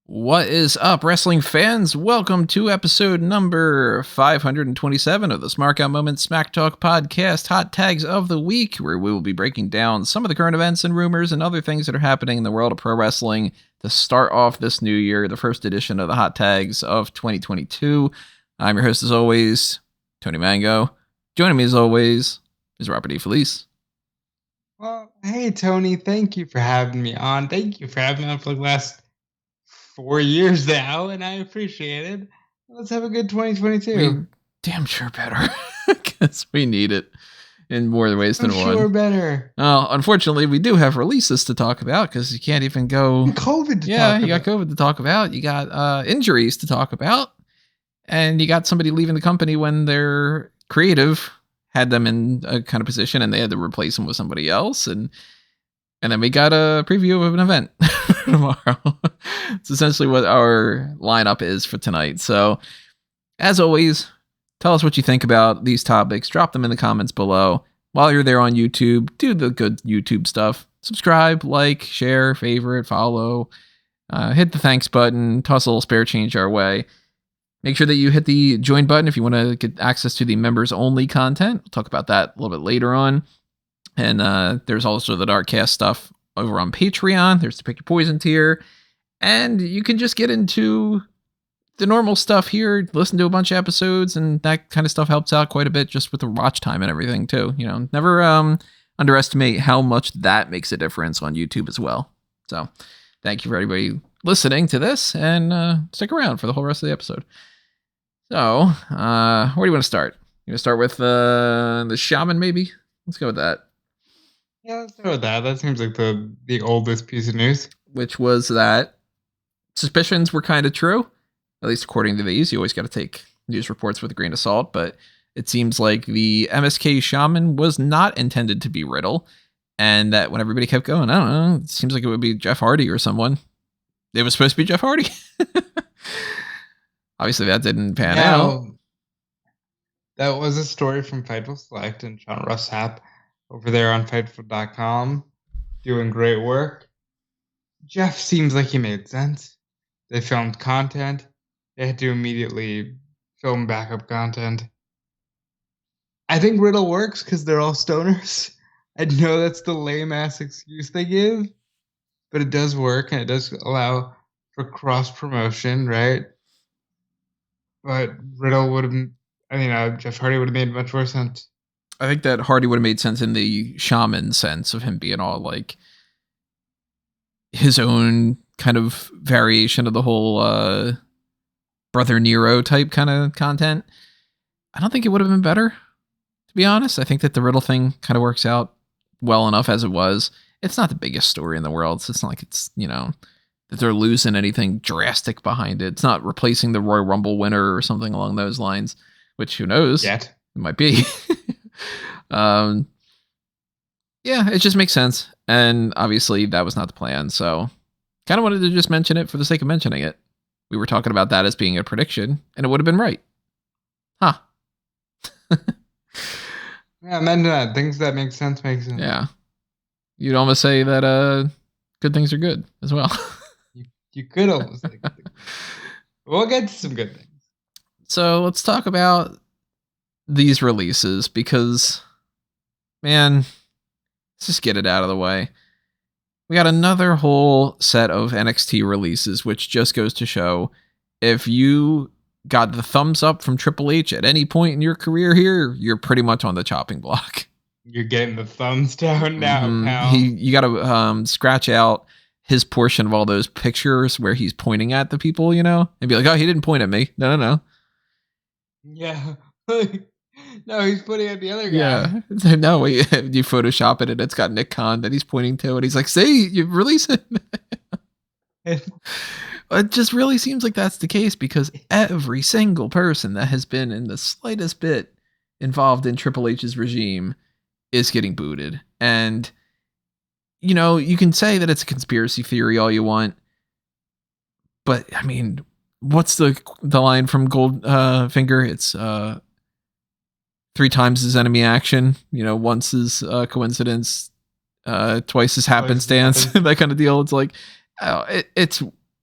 What is up, wrestling fans? Welcome to episode number 527 of the Smark Out Moment Smack Talk podcast, Hot Tags of the Week, where we will be breaking down some of the current events and rumors and other things that are happening in the world of pro wrestling to start off this new year, the first edition of the Hot Tags of 2022. I'm your host, as always, Tony Mango. Joining me, as always, is Robert E. Felice. Well, hey, Tony, thank you for having me on. Thank you for having me on for the last 4 years now, and I appreciate it. Let's have a good 2022. We damn sure better, because we need it in more ways than one. Sure better. Well, unfortunately, we do have releases to talk about, because you can't even go... COVID you got COVID to talk about. You got injuries to talk about. And you got somebody leaving the company when their creative had them in a kind of position, and they had to replace them with somebody else. And then we got a preview of an event tomorrow. It's essentially what our lineup is for tonight. So, as always, tell us what you think about these topics. Drop them in the comments below. While you're there on YouTube, do the good YouTube stuff. Subscribe, like, share, favorite, follow. Hit the thanks button. Toss a little spare change our way. Make sure that you hit the join button if you want to get access to the members-only content. We'll talk about that a little bit later on. And there's also the Darkcast stuff over on Patreon. There's the Pick Your Poison tier. And you can just get into the normal stuff here, listen to a bunch of episodes, and that kind of stuff helps out quite a bit just with the watch time and everything too. You know, never underestimate how much that makes a difference on YouTube as well. So thank you for everybody listening to this, and stick around for the whole rest of the episode. So, where do you want to start? You want to start with the shaman, maybe? Let's go with that. Yeah, let's go with that. That seems like the oldest piece of news. Which was that suspicions were kind of true, at least according to these. You always got to take news reports with a grain of salt, but it seems like the MSK shaman was not intended to be Riddle, and that when everybody kept going, I don't know, it seems like it would be Jeff Hardy or someone. It was supposed to be Jeff Hardy. Obviously, that didn't pan out. That was a story from Fightful Select and Sean Russap over there on Fightful.com, doing great work. Jeff seems like he made sense. They filmed content. They had to immediately film backup content. I think Riddle works because they're all stoners. I know that's the lame-ass excuse they give, but it does work, and it does allow for cross-promotion, right? But Riddle would have... Jeff Hardy would have made much more sense. I think that Hardy would have made sense in the shaman sense of him being all like his own kind of variation of the whole Brother Nero type kind of content. I don't think it would have been better, to be honest. I think that the Riddle thing kind of works out well enough as it was. It's not the biggest story in the world, so it's not like it's, that they're losing anything drastic behind it. It's not replacing the Royal Rumble winner or something along those lines, which who knows? Yet. It might be. Yeah, it just makes sense. And obviously that was not the plan. So kind of wanted to just mention it for the sake of mentioning it. We were talking about that as being a prediction, and it would have been right. Huh. Yeah, mention that. Things that make sense. Yeah. You'd almost say that good things are good as well. You could almost say good things. We'll get to some good things. So let's talk about these releases because, man, let's just get it out of the way. We got another whole set of NXT releases, which just goes to show if you got the thumbs up from Triple H at any point in your career here, you're pretty much on the chopping block. You're getting the thumbs down now, pal. You got to scratch out his portion of all those pictures where he's pointing at the people, and be like, oh, he didn't point at me. No. Yeah. No, he's pointing at the other guy. Yeah. No, you Photoshop it and it's got Nick Khan that he's pointing to, and he's like, see, you release it. It just really seems like that's the case because every single person that has been in the slightest bit involved in Triple H's regime is getting booted. And, you can say that it's a conspiracy theory all you want, but I mean, what's the line from Goldfinger? It's 3 times his enemy action. Once is coincidence, twice as happenstance, that kind of deal. It's like, it's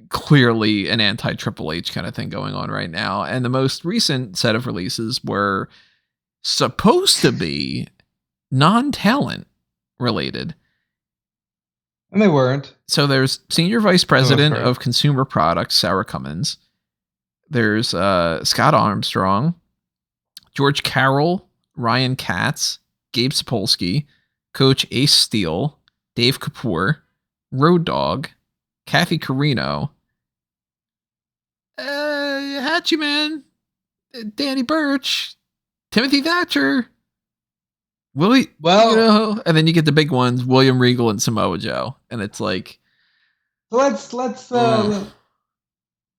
clearly an anti-Triple H kind of thing going on right now. And the most recent set of releases were supposed to be non-talent related. And they weren't. So there's Senior Vice President of Consumer Products, Sarah Cummins. There's Scott Armstrong, George Carroll, Ryan Katz, Gabe Sapolsky, Coach Ace Steele, Dave Kapoor, Road Dogg, Cathy Corino, Hachiman, Danny Burch, Timothy Thatcher, Willie. Well, and then you get the big ones, William Regal and Samoa Joe, and it's like, let's talk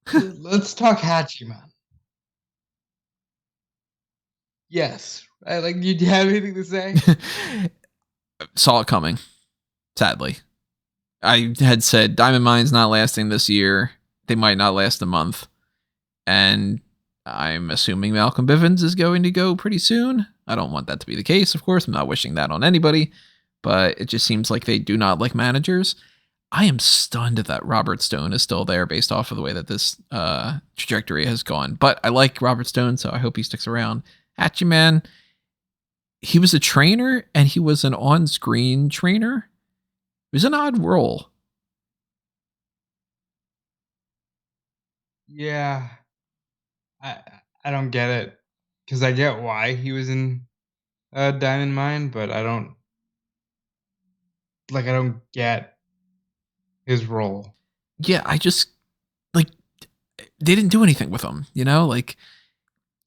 Hachiman. Yes, like, do you have anything to say? Saw it coming. Sadly, I had said Diamond Mine's not lasting this year. They might not last a month. And I'm assuming Malcolm Bivens is going to go pretty soon. I don't want that to be the case, of course. I'm not wishing that on anybody. But it just seems like they do not like managers. I am stunned that Robert Stone is still there based off of the way that this trajectory has gone. But I like Robert Stone, so I hope he sticks around. Hachiman, he was a trainer, and he was an on-screen trainer. It was an odd role. Yeah. I don't get it. Because I get why he was in Diamond Mine, but I don't get his role. Yeah, I just, like, they didn't do anything with him, you know? Like,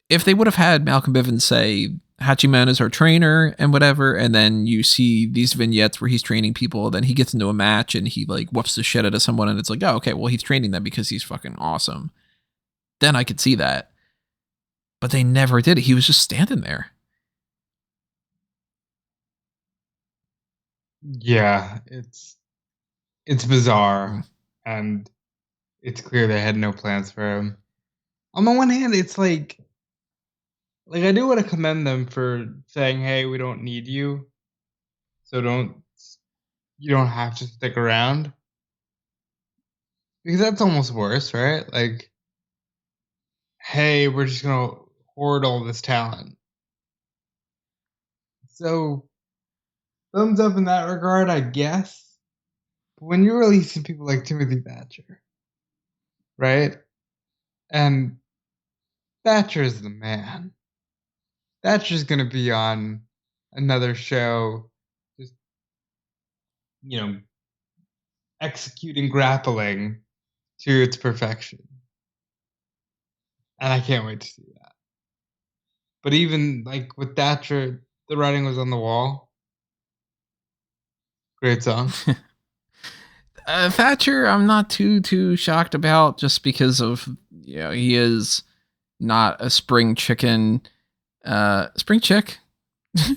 if they would have had Malcolm Bivens say, Hachiman is our trainer and whatever, and then you see these vignettes where he's training people, then he gets into a match and he, like, whoops the shit out of someone, and it's like, oh, okay, well, he's training them because he's fucking awesome. Then I could see that. But they never did it. He was just standing there. Yeah, it's bizarre, and it's clear they had no plans for him. On the one hand, it's like I do want to commend them for saying, "Hey, we don't need you, so you don't have to stick around," because that's almost worse, right? Like, hey, we're just gonna hoard all this talent. So, thumbs up in that regard, I guess. But when you're releasing people like Timothy Thatcher, right? And Thatcher's the man. Thatcher's going to be on another show, just, executing grappling to its perfection. And I can't wait to see that. But even, like, with Thatcher, the writing was on the wall. Great song. Thatcher, I'm not too shocked about, just because of, he is not a spring chicken. Spring chick?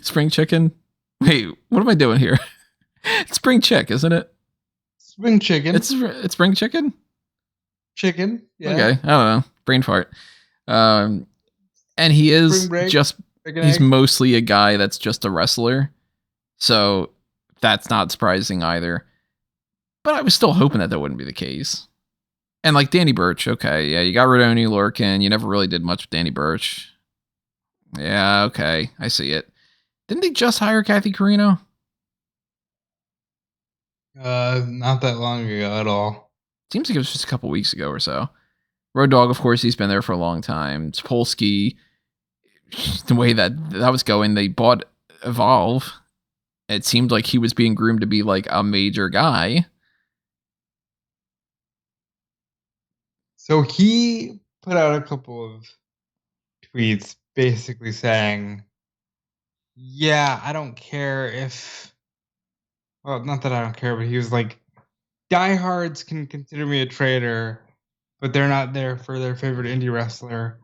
Spring chicken? Wait, what am I doing here? It's spring chick, isn't it? Spring chicken. It's spring chicken? Chicken, yeah. Okay, I don't know. Brain fart. And he is he's mostly a guy that's just a wrestler. So that's not surprising either. But I was still hoping that wouldn't be the case. And like Danny Burch, okay, yeah, you got Rodoni Lorcan. You never really did much with Danny Burch. Yeah, okay, I see it. Didn't they just hire Cathy Corino? Not that long ago at all. Seems like it was just a couple weeks ago or so. Road Dogg, of course, he's been there for a long time. Sapolsky, the way that was going, they bought Evolve. It seemed like he was being groomed to be like a major guy. So he put out a couple of tweets basically saying, yeah, I don't care if, well, not that I don't care, but he was like, diehards can consider me a traitor, but they're not there for their favorite indie wrestler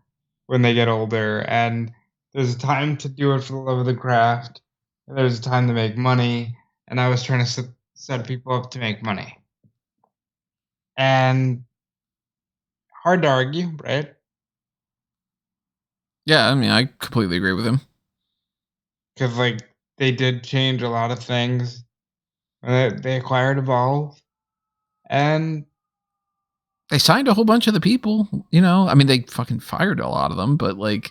when they get older. And there's a time to do it for the love of the craft, and there's a time to make money. And I was trying to set people up to make money. And hard to argue, right? Yeah, I mean, I completely agree with him. Because, like, they did change a lot of things. They acquired Evolve, and they signed a whole bunch of the people, you know. I mean, they fucking fired a lot of them, but like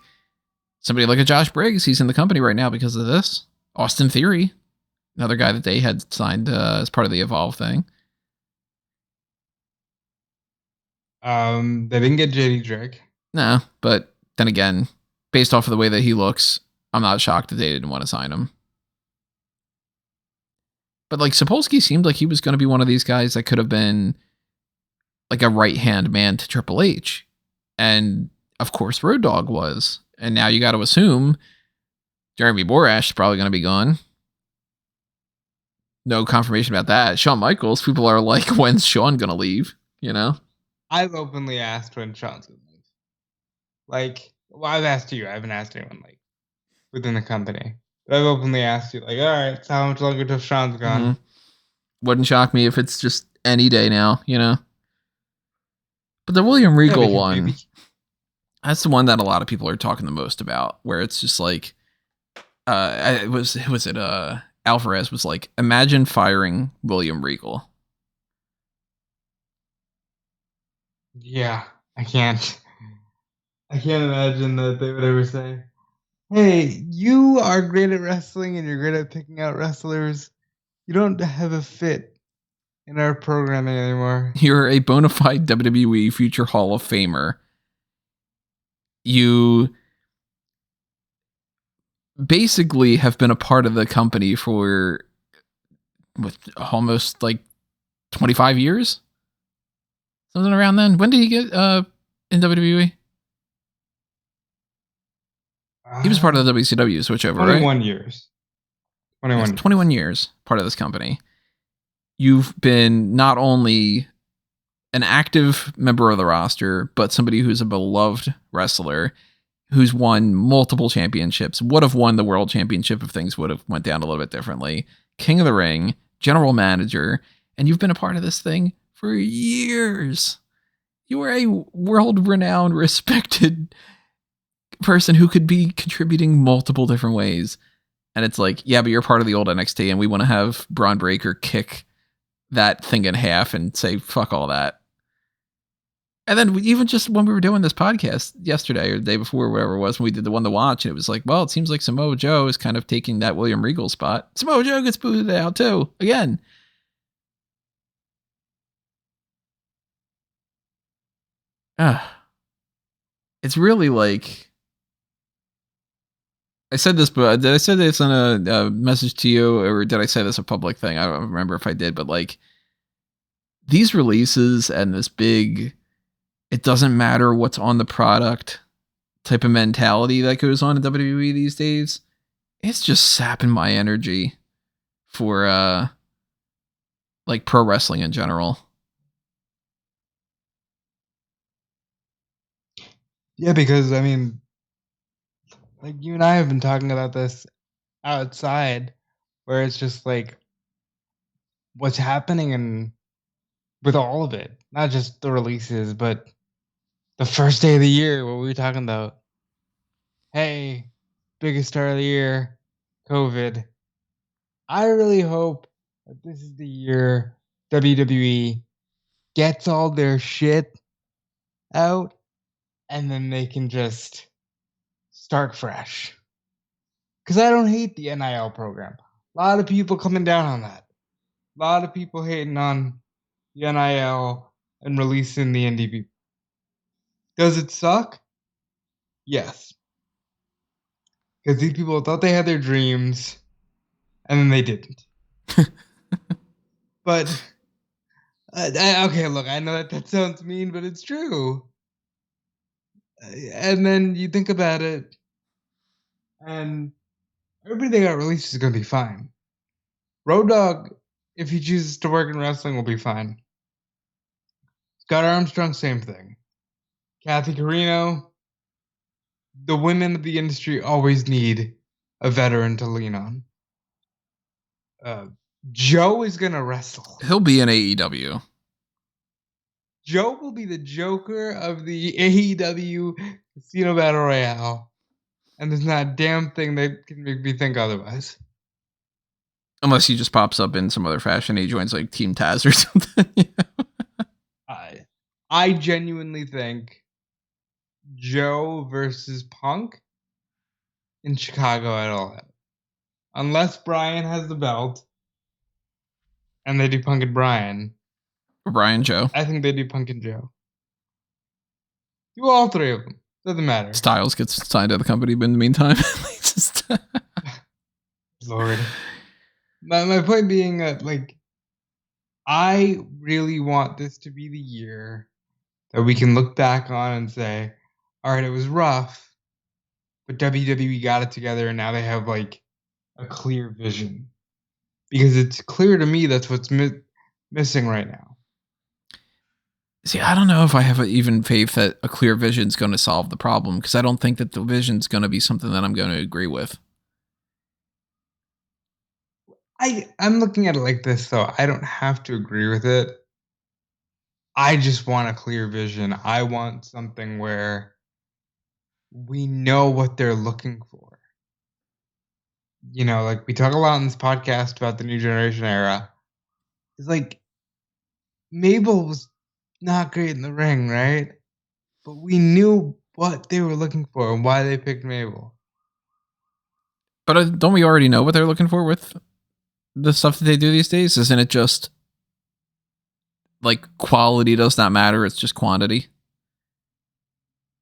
somebody like a Josh Briggs, he's in the company right now because of this. Austin Theory, another guy that they had signed as part of the Evolve thing. They didn't get JD Drake. No, but then again, based off of the way that he looks, I'm not shocked that they didn't want to sign him. But like Sapolsky seemed like he was going to be one of these guys that could have been like a right-hand man to Triple H. And of course, Road Dogg was. And now you got to assume Jeremy Borash is probably going to be gone. No confirmation about that. Shawn Michaels, people are like, when's Shawn going to leave? You know? I've openly asked when Shawn's going to leave. Like, well, I've asked you. I haven't asked anyone, like, within the company. But I've openly asked you, like, all right, so how much longer till Shawn's gone? Mm-hmm. Wouldn't shock me if it's just any day now, you know? But the William Regal one, maybe. That's the one that a lot of people are talking the most about, where it's just like, Alvarez was like, imagine firing William Regal. Yeah, I can't imagine that they would ever say, hey, you are great at wrestling and you're great at picking out wrestlers. You don't have a fit in our programming anymore. You're a bona fide WWE future Hall of Famer. You basically have been a part of the company for almost like 25 years? Something around then. When did he get in WWE? He was part of the WCW switchover, 21 right? years. 21 years, part of this company. You've been not only an active member of the roster, but somebody who's a beloved wrestler who's won multiple championships, would have won the world championship if things would have went down a little bit differently. King of the Ring, general manager, and you've been a part of this thing for years. You are a world-renowned, respected person who could be contributing multiple different ways. And it's like, yeah, but you're part of the old NXT, and we want to have Braun Breaker kick that thing in half and say, fuck all that. And then even just when we were doing this podcast yesterday or the day before, whatever it was, when we did the one to watch, and it was like, well, it seems like Samoa Joe is kind of taking that William Regal spot. Samoa Joe gets booted out too, again. It's really like, I said this, but did I say this on a message to you, or did I say this a public thing? I don't remember if I did, but like these releases and this big, it doesn't matter what's on the product type of mentality that goes on in WWE these days, it's just sapping my energy for like pro wrestling in general. Yeah, because I mean, like you and I have been talking about this outside, where it's just like what's happening and with all of it, not just the releases, but the first day of the year, what we were talking about. Hey, biggest start of the year, COVID. I really hope that this is the year WWE gets all their shit out and then they can just start fresh. Because I don't hate the NIL program. A lot of people coming down on that. A lot of people hating on the NIL and releasing the NDB. Does it suck? Yes. Because these people thought they had their dreams and then they didn't. But, okay, look, I know that sounds mean, but it's true. And then you think about it, and everybody that got released is going to be fine. Road Dogg, if he chooses to work in wrestling, will be fine. Scott Armstrong, same thing. Cathy Corino, the women of the industry always need a veteran to lean on. Joe is going to wrestle. He'll be in AEW. Joe will be the Joker of the AEW Casino Battle Royale. And there's not a damn thing that can make me think otherwise. Unless he just pops up in some other fashion. He joins like Team Taz or something. I genuinely think Joe versus Punk in Chicago at all. Unless Brian has the belt and they do Punk and Brian. Brian Joe. I think they do Punk and Joe. Do all three of them. Doesn't matter. Styles gets signed to the company, but in the meantime, Lord. My point being that, like, I really want this to be the year that we can look back on and say, all right, it was rough, but WWE got it together and now they have, like, a clear vision. Because it's clear to me that's what's missing right now. See, I don't know if I have even faith that a clear vision is going to solve the problem, because I don't think that the vision is going to be something that I'm going to agree with. I'm looking at it like this, though. I don't have to agree with it. I just want a clear vision. I want something where we know what they're looking for. You know, like we talk a lot on this podcast about the new generation era. It's like Mabel was not great in the ring, right? But we knew what they were looking for and why they picked Mabel. But don't we already know what they're looking for with the stuff that they do these days? Isn't it just like quality does not matter? It's just quantity.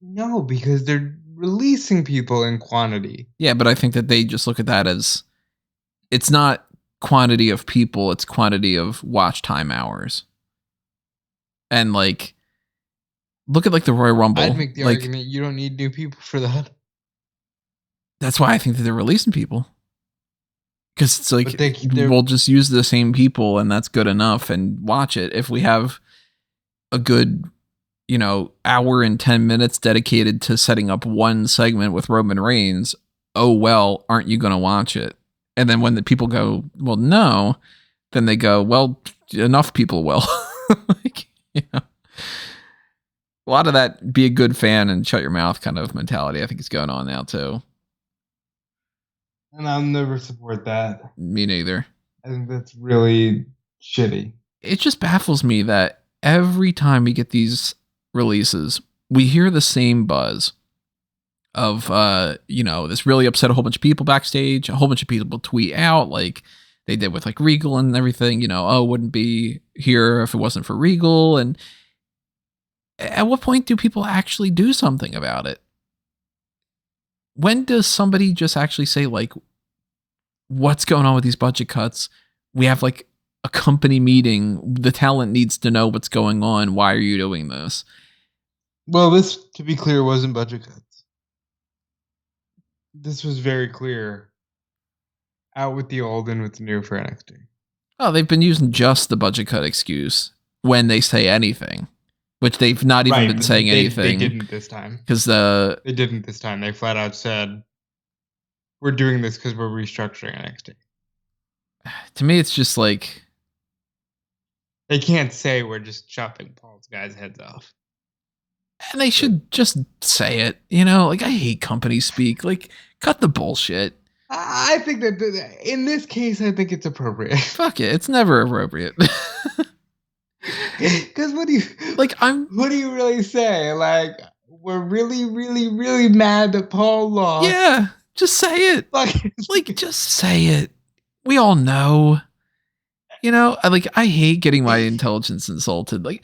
No, because they're releasing people in quantity. Yeah, but I think that they just look at that as it's not quantity of people, it's quantity of watch time hours. And like, look at like the Royal Rumble. I'd make the argument you don't need new people for that. That's why I think that they're releasing people. Because it's like, we'll just use the same people and that's good enough and watch it. If we have a good, you know, hour and 10 minutes dedicated to setting up one segment with Roman Reigns, oh, well, aren't you going to watch it? And then when the people go, well, no, then they go, well, enough people will. Like, you know, a lot of that be a good fan and shut your mouth kind of mentality, I think is going on now too. And I'll never support that. Me neither. I think that's really shitty. It just baffles me that every time we get these releases, we hear the same buzz of, you know, this really upset a whole bunch of people backstage. A whole bunch of people tweet out like they did with like Regal and everything, you know, oh, wouldn't be here if it wasn't for Regal. And at what point do people actually do something about it? When does somebody just actually say like, what's going on with these budget cuts? We have like a company meeting. The talent needs to know what's going on. Why are you doing this? Well, this, to be clear, wasn't budget cuts. This was very clear. Out with the old, in with the new for NXT. Oh, they've been using just the budget cut excuse when they say anything, which they've not even been saying anything. They didn't this time. Because they didn't this time. They flat out said, we're doing this because we're restructuring NXT. To me, it's just like, they can't say we're just chopping Paul's guys' heads off. And they should just say it, you know? Like, I hate company speak. Like, cut the bullshit. I think that in this case, I think it's appropriate. Fuck it. It's never appropriate. Because what do you really say? Like, we're really, really, really mad that Paul lost. Yeah, just say it. Like, just say it. We all know. You know, I hate getting my intelligence insulted. Like,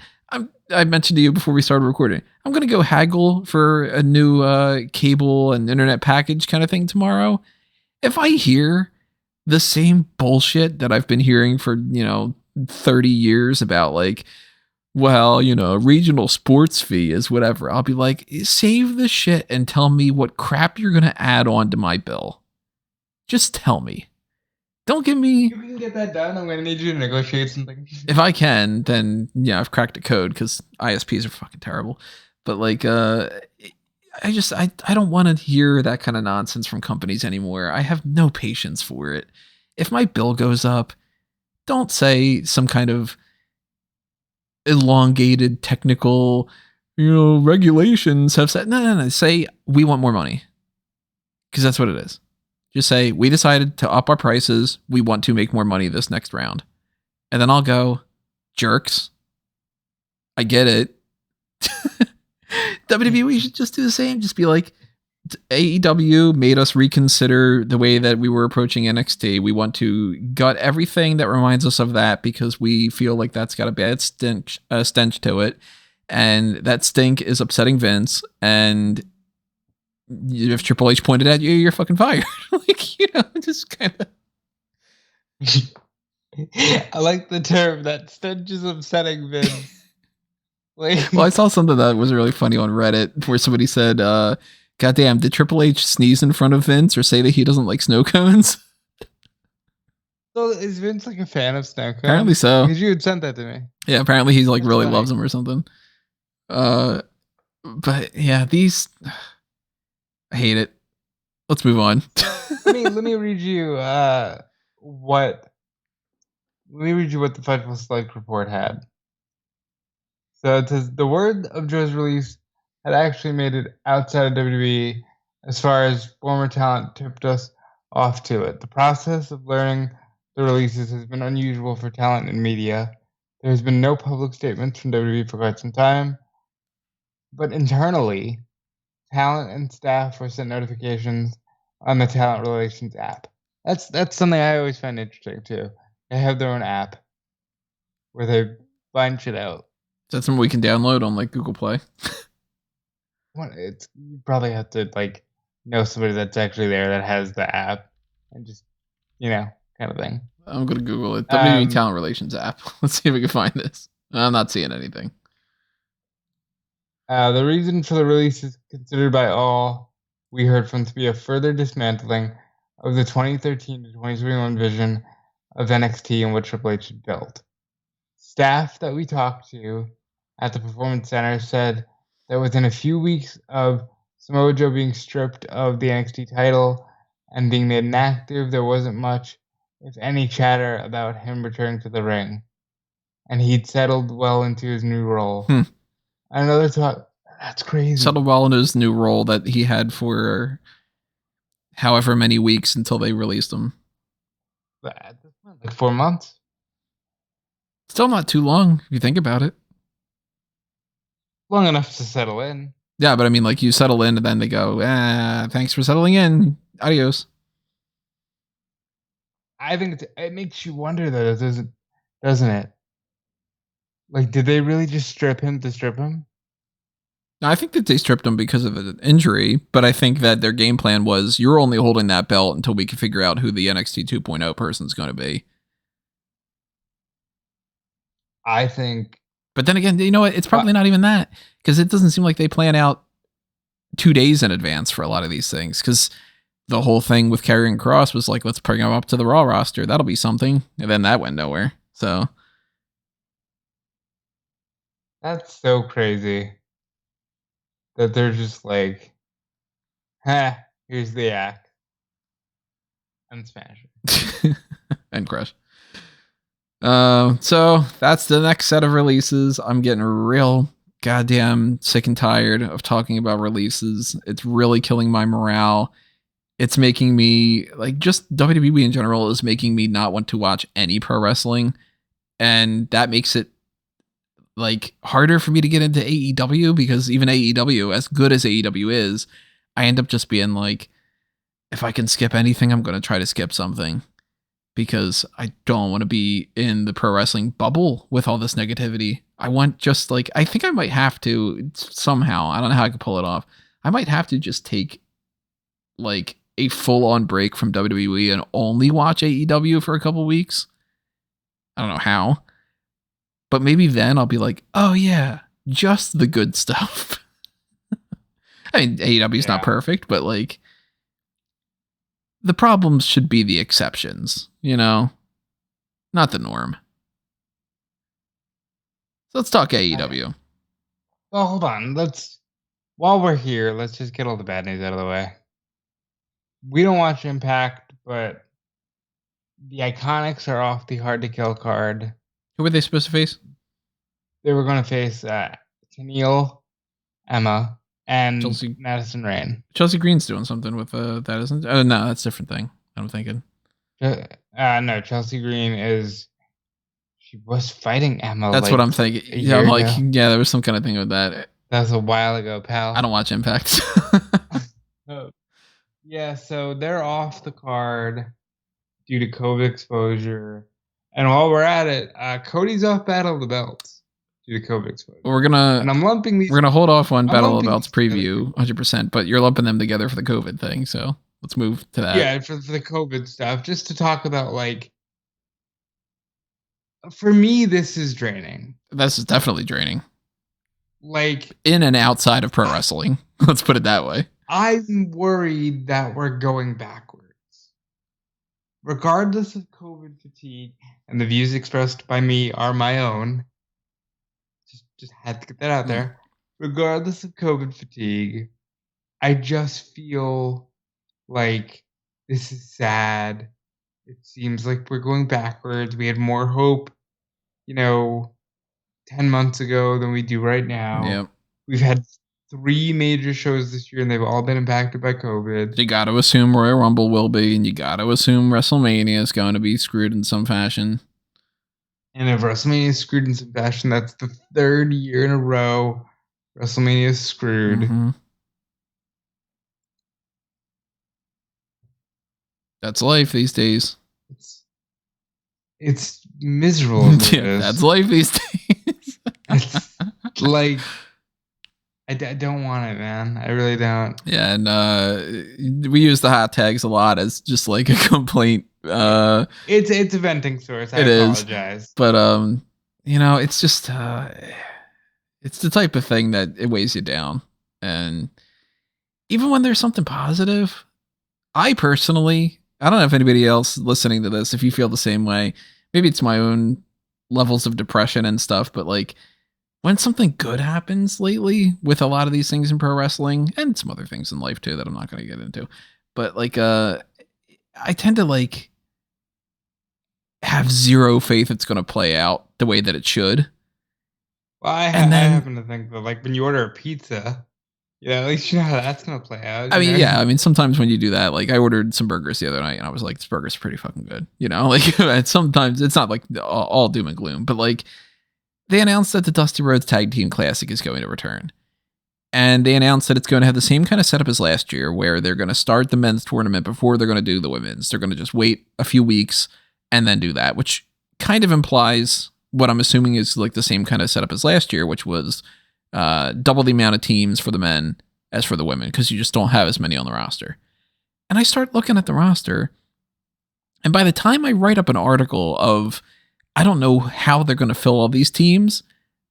I mentioned to you before we started recording, I'm going to go haggle for a new cable and internet package kind of thing tomorrow. If I hear the same bullshit that I've been hearing for, 30 years about like, well, regional sports fee is whatever, I'll be like, save the shit and tell me what crap you're going to add on to my bill. Just tell me. Don't give me... You can get that done. I'm going to need you to negotiate something. If I can, then yeah, I've cracked a code because ISPs are fucking terrible. But like, I don't want to hear that kind of nonsense from companies anymore. I have no patience for it. If my bill goes up, don't say some kind of elongated technical, regulations have said, no. Say we want more money. Because that's what it is. Just say, we decided to up our prices. We want to make more money this next round. And then I'll go, jerks. I get it. WWE should just do the same. Just be like, AEW made us reconsider the way that we were approaching NXT. We want to gut everything that reminds us of that because we feel like that's got a bad stench to it. And that stink is upsetting Vince. And if Triple H pointed at you, you're fucking fired. Like, you know, just kind of. I like the term that stench is upsetting Vince. Like, well, I saw something that was really funny on Reddit where somebody said, goddamn, did Triple H sneeze in front of Vince or say that he doesn't like snow cones? So is Vince like a fan of snow cones? Apparently so. Because you had sent that to me. Yeah, apparently he's like really loves them or something. But yeah, these I hate it. Let's move on. let me read you what the Fightful Select report had. So it says the word of Joe's release had actually made it outside of WWE as far as former talent tipped us off to it. The process of learning the releases has been unusual for talent and media. There has been no public statements from WWE for quite some time, but internally, talent and staff were sent notifications on the Talent Relations app. That's something I always find interesting too. They have their own app where they find shit out. Is that something we can download on like Google Play? You probably have to like know somebody that's actually there that has the app and just, you know, kind of thing. I'm gonna Google it. WWE Talent Relations app. Let's see if we can find this. I'm not seeing anything. The reason for the release is considered by all we heard from to be a further dismantling of the 2013 to 2021 vision of NXT and what Triple H had built. Staff that we talked to at the Performance Center said that within a few weeks of Samoa Joe being stripped of the NXT title and being made inactive, there wasn't much, if any, chatter about him returning to the ring. And he'd settled well into his new role. Another thought, that's crazy. Settled well into his new role that he had for however many weeks until they released him. At this point, like 4 months. Still not too long if you think about it. Long enough to settle in. Yeah, but I mean, like you settle in and then they go, thanks for settling in. Adios. I think it makes you wonder though, doesn't it? Like, did they really just strip him to strip him? I think that they stripped him because of an injury, but I think that their game plan was you're only holding that belt until we can figure out who the NXT 2.0 person's going to be. I think. But then again, you know what? It's probably not even that because it doesn't seem like they plan out 2 days in advance for a lot of these things because the whole thing with Karrion Kross was like, let's bring him up to the Raw roster. That'll be something. And then that went nowhere. So. That's so crazy that they're just like, here's the act. And smash it. And crush. So that's the next set of releases. I'm getting real goddamn sick and tired of talking about releases. It's really killing my morale. It's making me, like, just WWE in general is making me not want to watch any pro wrestling. And that makes it like harder for me to get into AEW because even AEW, as good as AEW is, I end up just being like, if I can skip anything, I'm going to try to skip something because I don't want to be in the pro wrestling bubble with all this negativity. I want just like, I think I might have to somehow, I don't know how I could pull it off. I might have to just take like a full on break from WWE and only watch AEW for a couple weeks. I don't know how. But maybe then I'll be like, oh yeah, just the good stuff. I mean, AEW's not perfect, but like the problems should be the exceptions, you know, not the norm. So let's talk AEW. Well, hold on. While we're here, let's just get all the bad news out of the way. We don't watch Impact, but the Iconics are off the Hard to Kill card. Who were they supposed to face? They were going to face Tennille, Emma, and Chelsea- Madison Rain. Chelsea Green's doing something with that, isn't it? Oh, no, that's a different thing. I'm thinking. No, Chelsea Green is. She was fighting Emma. That's what I'm thinking. Yeah, I'm like, yeah, there was some kind of thing with that. That was a while ago, pal. I don't watch Impact. Yeah, so they're off the card due to COVID exposure. And while we're at it, Cody's off Battle of the Belts due to COVID exposure. And I'm lumping these. We're gonna hold off on Battle of the Belts preview 100%, but you're lumping them together for the COVID thing, so let's move to that. Yeah, for the COVID stuff, just to talk about, like, for me, this is draining. This is definitely draining. Like, in and outside of pro wrestling. Let's put it that way. I'm worried that we're going backwards. Regardless of COVID fatigue, and the views expressed by me are my own. Just had to get that out there. Regardless of COVID fatigue, I just feel like this is sad. It seems like we're going backwards. We had more hope, 10 months ago than we do right now. Yep. We've had 3 major shows this year, and they've all been impacted by COVID. You got to assume Royal Rumble will be, and you got to assume WrestleMania is going to be screwed in some fashion. And if WrestleMania is screwed in some fashion, that's the 3rd year in a row WrestleMania is screwed. Mm-hmm. That's life these days. It's miserable. Yeah, that's life these days. It's like, I don't want it, man. I really don't. Yeah, and we use the hot tags a lot as just like a complaint. It's a venting source. I apologize. But it's just it's the type of thing that it weighs you down. And even when there's something positive, I personally, I don't know if anybody else listening to this, if you feel the same way, maybe it's my own levels of depression and stuff, but like when something good happens lately with a lot of these things in pro wrestling and some other things in life too that I'm not going to get into, but like I tend to like have zero faith it's going to play out the way that it should. Well, I happen to think that, like, when you order a pizza, at least you know how that's going to play out. I mean, sometimes when you do that, like I ordered some burgers the other night and I was like, this burger's pretty fucking good. Like sometimes it's not like all doom and gloom, but like they announced that the Dusty Rhodes Tag Team Classic is going to return. And they announced that it's going to have the same kind of setup as last year, where they're going to start the men's tournament before they're going to do the women's. They're going to just wait a few weeks and then do that, which kind of implies what I'm assuming is like the same kind of setup as last year, which was double the amount of teams for the men as for the women, because you just don't have as many on the roster. And I start looking at the roster, and by the time I write up an article of, I don't know how they're going to fill all these teams,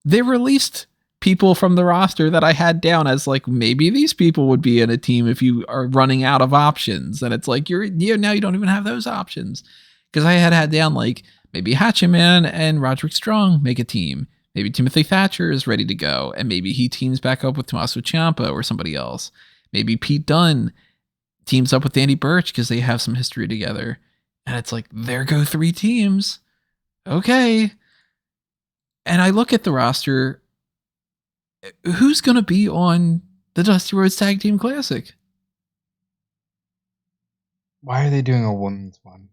they released people from the roster that I had down as like, maybe these people would be in a team if you are running out of options. And it's like, now you don't even have those options. Because I had down like maybe Hachiman and Roderick Strong make a team. Maybe Timothy Thatcher is ready to go, and maybe he teams back up with Tommaso Ciampa or somebody else. Maybe Pete Dunne teams up with Danny Burch because they have some history together. And it's like, there go 3 teams. Okay. And I look at the roster. Who's going to be on the Dusty Rhodes Tag Team Classic? Why are they doing a women's one?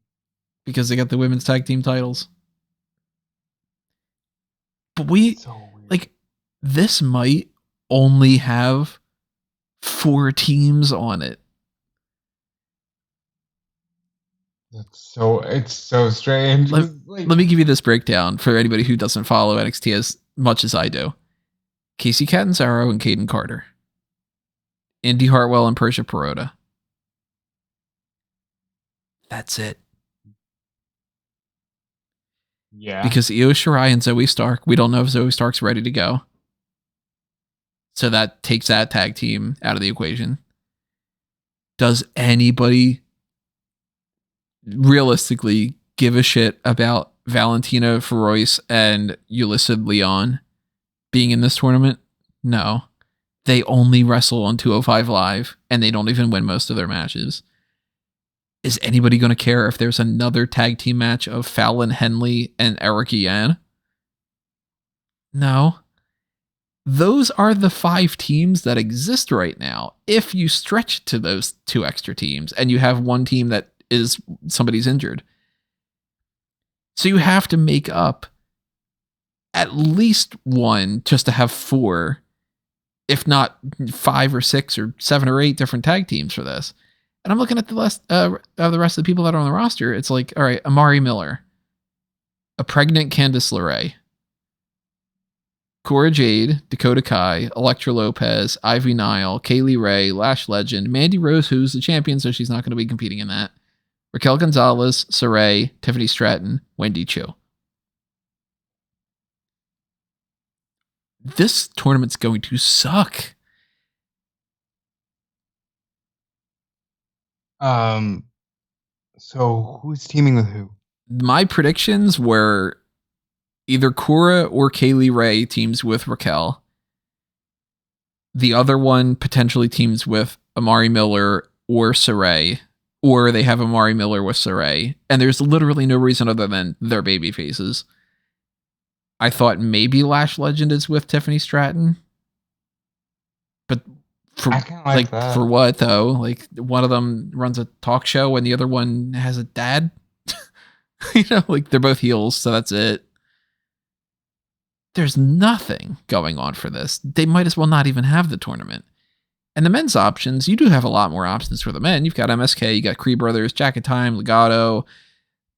Because they got the women's tag team titles. But this might only have 4 teams on it. It's so strange. Let me give you this breakdown for anybody who doesn't follow NXT as much as I do. Casey Catanzaro and Caden Carter. Indy Hartwell and Persia Perota. That's it. Yeah. Because Io Shirai and Zoe Stark, we don't know if Zoe Stark's ready to go. So that takes that tag team out of the equation. Does anybody realistically give a shit about Valentina Feroz and Yulissa Leon being in this tournament? No. They only wrestle on 205 Live, and they don't even win most of their matches. Is anybody going to care if there's another tag team match of Fallon Henley and Eric Yan? No. Those are the 5 teams that exist right now. If you stretch it to those 2 extra teams and you have one team that is somebody's injured. So you have to make up at least one just to have 4, if not 5 or 6 or 7 or 8 different tag teams for this. And I'm looking at the rest of the people that are on the roster. It's like, all right, Amari Miller, a pregnant Candice LeRae, Cora Jade, Dakota Kai, Elektra Lopez, Ivy Nile, Kaylee Ray, Lash Legend, Mandy Rose, who's the champion, so she's not going to be competing in that. Raquel Gonzalez, Saray, Tiffany Stratton, Wendy Chu. This tournament's going to suck. So who's teaming with who? My predictions were either Cora or Kaylee Ray teams with Raquel. The other one potentially teams with Amari Miller or Saray, or they have Amari Miller with Saray. And there's literally no reason other than their baby faces. I thought maybe Lash Legend is with Tiffany Stratton. But for like that. For what though? Like one of them runs a talk show and the other one has a dad. Like they're both heels, so that's it. There's nothing going on for this. They might as well not even have the tournament. And the men's options, you do have a lot more options for the men. You've got MSK, you got Cree Brothers, Jacket Time, Legato,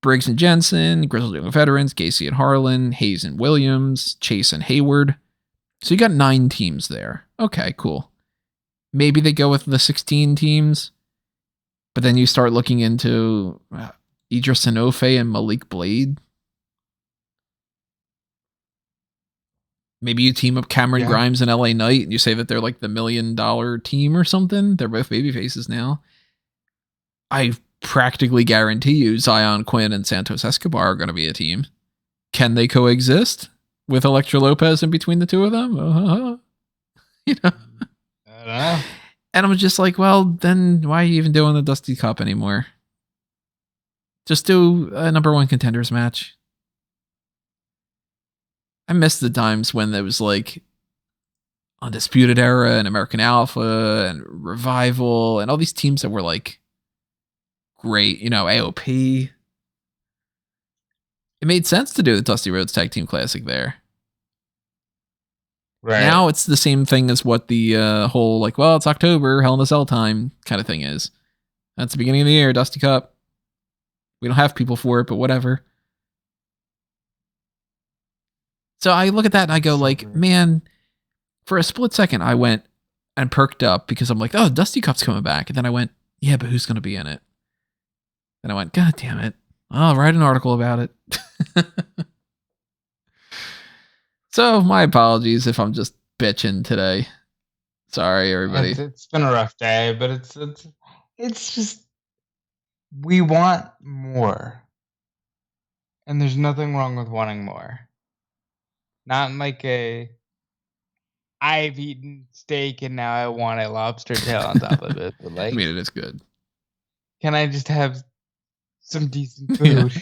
Briggs and Jensen, Grizzled Young Veterans, Gacy and Harlan, Hayes and Williams, Chase and Hayward. So you got 9 teams there. Okay, cool. Maybe they go with the 16 teams, but then you start looking into Idris Sanofe and Malik Blade. Maybe you team up Cameron Grimes and LA Knight and you say that they're like the $1 million team or something. They're both baby faces now. I practically guarantee you Zion Quinn and Santos Escobar are going to be a team. Can they coexist with Elektra Lopez in between the two of them? I don't know. And I'm just like, well, then why are you even doing the Dusty Cup anymore? Just do a number 1 contenders match. I miss the times when there was like Undisputed Era and American Alpha and Revival and all these teams that were like great, AOP. It made sense to do the Dusty Rhodes Tag Team Classic there. Right. Now it's the same thing as what the whole like, well, it's October, Hell in a Cell time kind of thing is. That's the beginning of the year, Dusty Cup. We don't have people for it, but whatever. So I look at that and I go like, man, for a split second, I went and perked up because I'm like, oh, Dusty Cup's coming back. And then I went, yeah, but who's going to be in it? And I went, God damn it. I'll write an article about it. So my apologies if I'm just bitching today. Sorry, everybody. It's been a rough day, but it's just, we want more. And there's nothing wrong with wanting more. Not like I've eaten steak and now I want a lobster tail on top of it. But like, I mean, it is good. Can I just have some decent food?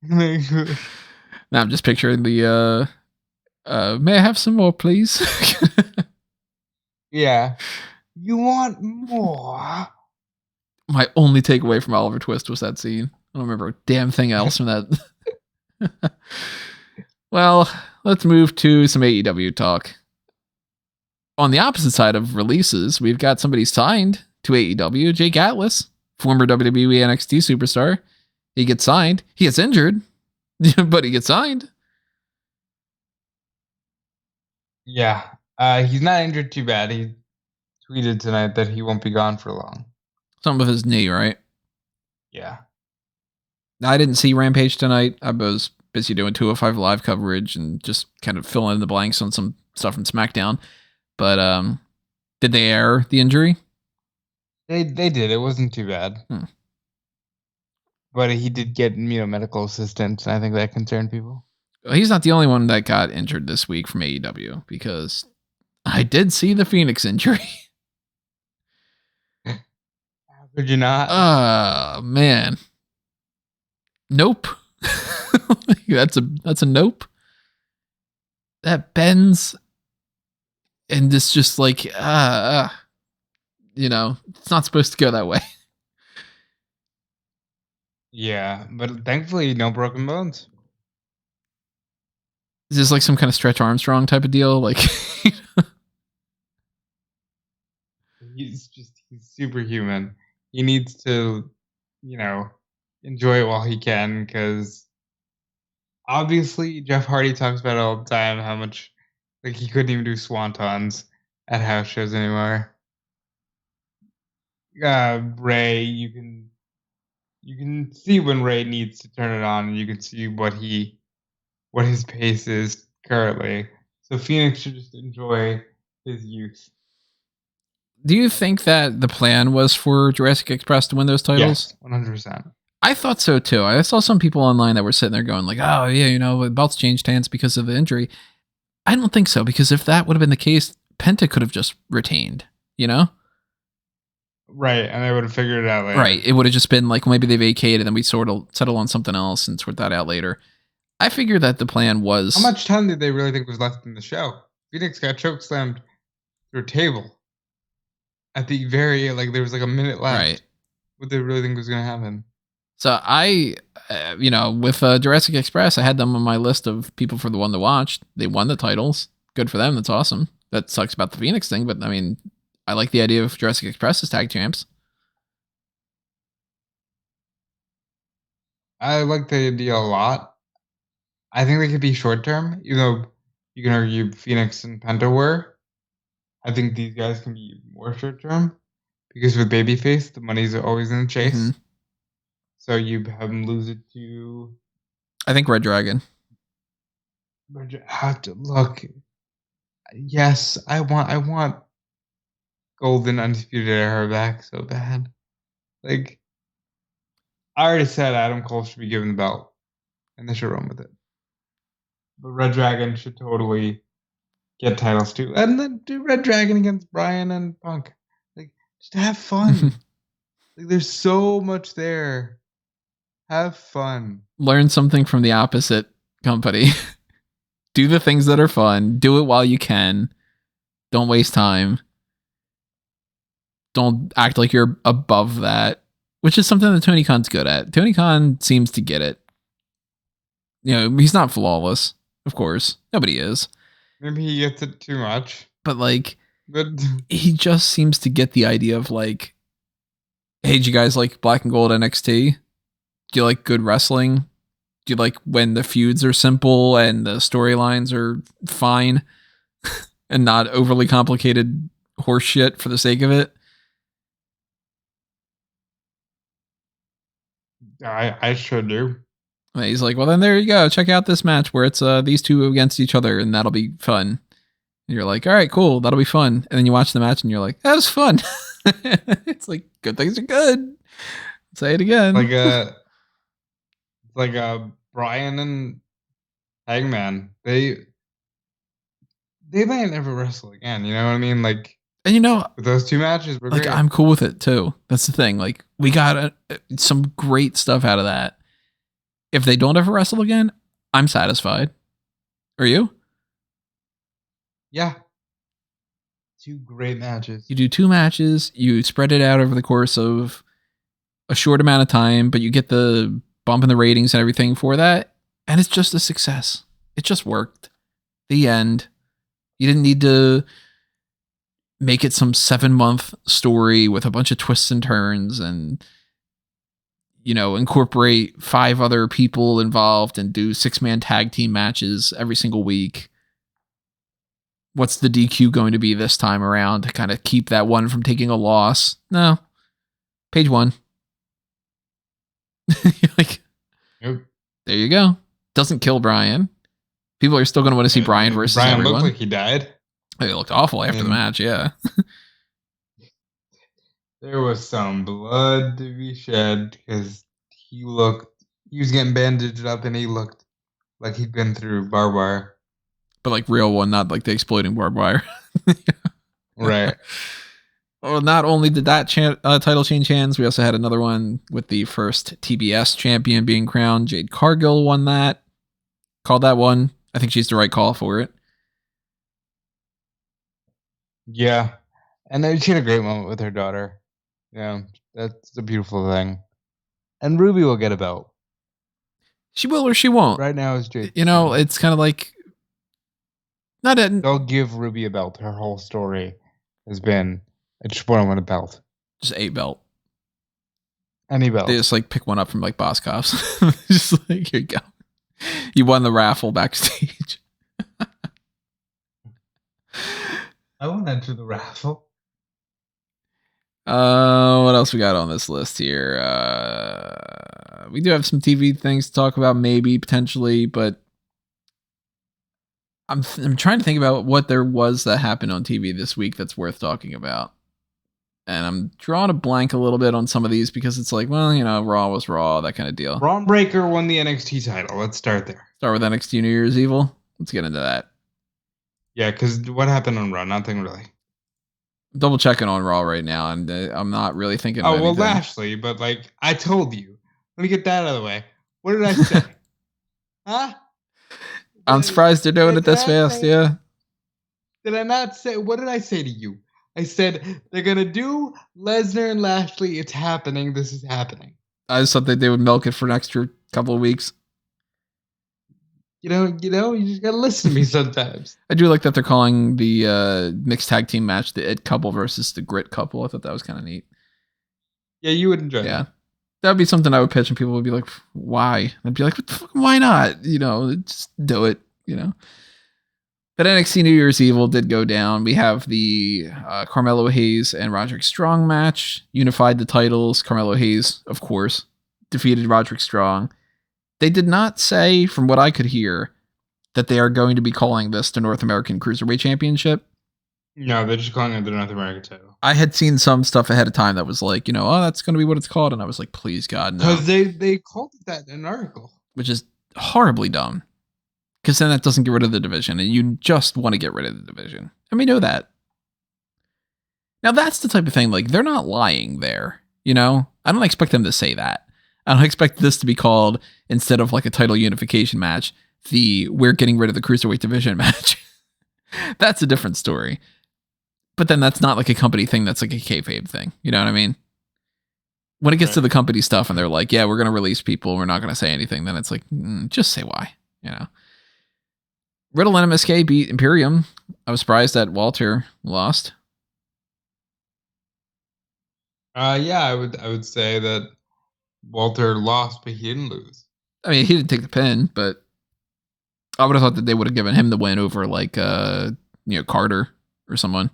Now I'm just picturing the, may I have some more, please? Yeah. You want more? My only takeaway from Oliver Twist was that scene. I don't remember a damn thing else from that. Well, let's move to some AEW talk. On the opposite side of releases, we've got somebody signed to AEW, Jake Atlas, former WWE NXT superstar. He gets signed. He gets injured, but he gets signed. Yeah. He's not injured too bad. He tweeted tonight that he won't be gone for long. Something with his knee, right? Yeah. I didn't see Rampage tonight. I was busy doing 205 live coverage and just kind of filling in the blanks on some stuff from SmackDown. But did they air the injury? They did. It wasn't too bad. But he did get medical assistance, and I think that concerned people. Well, he's not the only one that got injured this week from AEW because I did see the Phoenix injury. How could you not? Oh, man. Nope. That's a nope. That bends And it's just like, it's not supposed to go that way. Yeah, but thankfully, no broken bones. Is this like some kind of Stretch Armstrong type of deal? Like, He's superhuman. He needs to, enjoy it while he can, because obviously Jeff Hardy talks about it all the time, how much like he couldn't even do swantons at house shows anymore. Rey, you can see when Rey needs to turn it on, and you can see what his pace is currently. So Phoenix should just enjoy his youth. do you think that the plan was for Jurassic Express to win those titles? Yes, 100%. I thought so too. I saw some people online that were sitting there going like, oh yeah, the belts changed hands because of the injury. I don't think so, because if that would have been the case, Penta could have just retained, Right, and they would have figured it out later. Right. It would have just been like, maybe they vacated and we sort of settle on something else and sort that out later. I figured that the plan was... How much time did they really think was left in the show? Phoenix got chokeslammed through a table. At the very, there was like a minute left. Right. What they really think was going to happen. So I, with Jurassic Express, I had them on my list of people for the one to watch. They won the titles. Good for them. That's awesome. That sucks about the Phoenix thing, but I mean, I like the idea of Jurassic Express as tag champs. I like the idea a lot. I think they could be short term, even though you can argue Phoenix and Penta were. I think these guys can be more short term, because with Babyface, the money's always in the chase. Mm-hmm. So you have them lose it to... I think Red Dragon. Have to look. Yes, I want Golden Undisputed Era back so bad. I already said Adam Cole should be given the belt, and they should run with it. But Red Dragon should totally get titles too, and then do Red Dragon against Bryan and Punk. Just have fun. There's so much there. Have fun. Learn something from the opposite company. Do the things that are fun. Do it while you can. Don't waste time. Don't act like you're above that, which is something that Tony Khan's good at. Tony Khan seems to get it. He's not flawless, of course. Nobody is. Maybe he gets it too much. But he just seems to get the idea of hey, do you guys like Black and Gold NXT? Do you like good wrestling? Do you like when the feuds are simple and the storylines are fine and not overly complicated horse shit for the sake of it? I sure do. And he's like, well, then there you go. Check out this match where it's these two against each other, and that'll be fun. And you're like, all right, cool. That'll be fun. And then you watch the match and you're like, that was fun. It's like, good things are good. Say it again. Bryan and Hangman. They might never wrestle again. You know what I mean? With those two matches, we're great. I'm cool with it too. That's the thing. We got some great stuff out of that. If they don't ever wrestle again, I'm satisfied. Are you? Yeah. 2 great matches. You do 2 matches. You spread it out over the course of a short amount of time, but you get the bump in the ratings and everything for that. And it's just a success. It just worked. The end. You didn't need to make it some 7-month story with a bunch of twists and turns and, incorporate 5 other people involved and do 6-man tag team matches every single week. What's the DQ going to be this time around to kind of keep that one from taking a loss? No. Page 1. Nope. There you go. Doesn't kill Bryan. People are still going to want to see Bryan versus everyone. Looked like he died. He looked awful after the match, yeah. There was some blood to be shed because he was getting bandaged up and he looked like he'd been through barbed wire. But real one, not the exploding barbed wire. Right. Well, not only did that title change hands, we also had another one with the first TBS champion being crowned. Jade Cargill won that. Called that one. I think she's the right call for it. Yeah. And then she had a great moment with her daughter. Yeah, that's a beautiful thing. And Ruby will get a belt. She will or she won't. Right now is Jade. You know, it's kind of like they'll give Ruby a belt. Her whole story has been, I just want to win a belt. Just a belt. Any belt. They just like pick one up from like Boss Cops. Just like, here you go. You won the raffle backstage. I won't enter the raffle. What else we got on this list here? We do have some TV things to talk about, maybe potentially, but I'm trying to think about what there was that happened on TV this week that's worth talking about. And I'm drawing a blank a little bit on some of these because it's like, well, you know, Raw was Raw, that kind of deal. Braun Breaker won the NXT title. Let's start there. Start with NXT New Year's Evil. Let's get into that. Yeah, because what happened on Raw? Nothing really. Double checking on Raw right now, and I'm not really thinking. Oh, well, Lashley, but like I told you. Let me get that out of the way. What did I say? Huh? I'm surprised they're doing it this fast. Yeah. Did I not say? What did I say to you? I said they're gonna do Lesnar and Lashley. It's happening. This is happening. I just thought that they would milk it for an extra couple of weeks. You just gotta listen to me sometimes. I do like that they're calling the mixed tag team match the It couple versus the Grit couple. I thought that was kind of neat. Yeah, you would enjoy that. That would be something I would pitch, and people would be like, why? I'd be like, what the fuck, why not? You know, just do it, you know. But NXT New Year's Evil did go down. We have the Carmelo Hayes and Roderick Strong match, unified the titles. Carmelo Hayes, of course, defeated Roderick Strong. They did not say, from what I could hear, that they are going to be calling this the North American Cruiserweight Championship. No, they're just calling it the North American title. I had seen some stuff ahead of time that was like, you know, oh, that's going to be what it's called. And I was like, please, God, no. Because they called it that in an article. Which is horribly dumb. Because then that doesn't get rid of the division. And you just want to get rid of the division. And we know that. Now, that's the type of thing, like, they're not lying there. You know? I don't expect them to say that. I don't expect this to be called, instead of like a title unification match, the we're getting rid of the Cruiserweight division match. That's a different story. But then that's not like a company thing. That's like a kayfabe thing. You know what I mean? When it gets to the company stuff and they're like, yeah, we're going to release people. We're not going to say anything. Then it's like, just say why, you know? Riddle and MSK beat Imperium. I was surprised that Walter lost. Yeah, I would say that Walter lost, but he didn't lose. I mean, he didn't take the pin, but I would have thought that they would have given him the win over like, Carter or someone.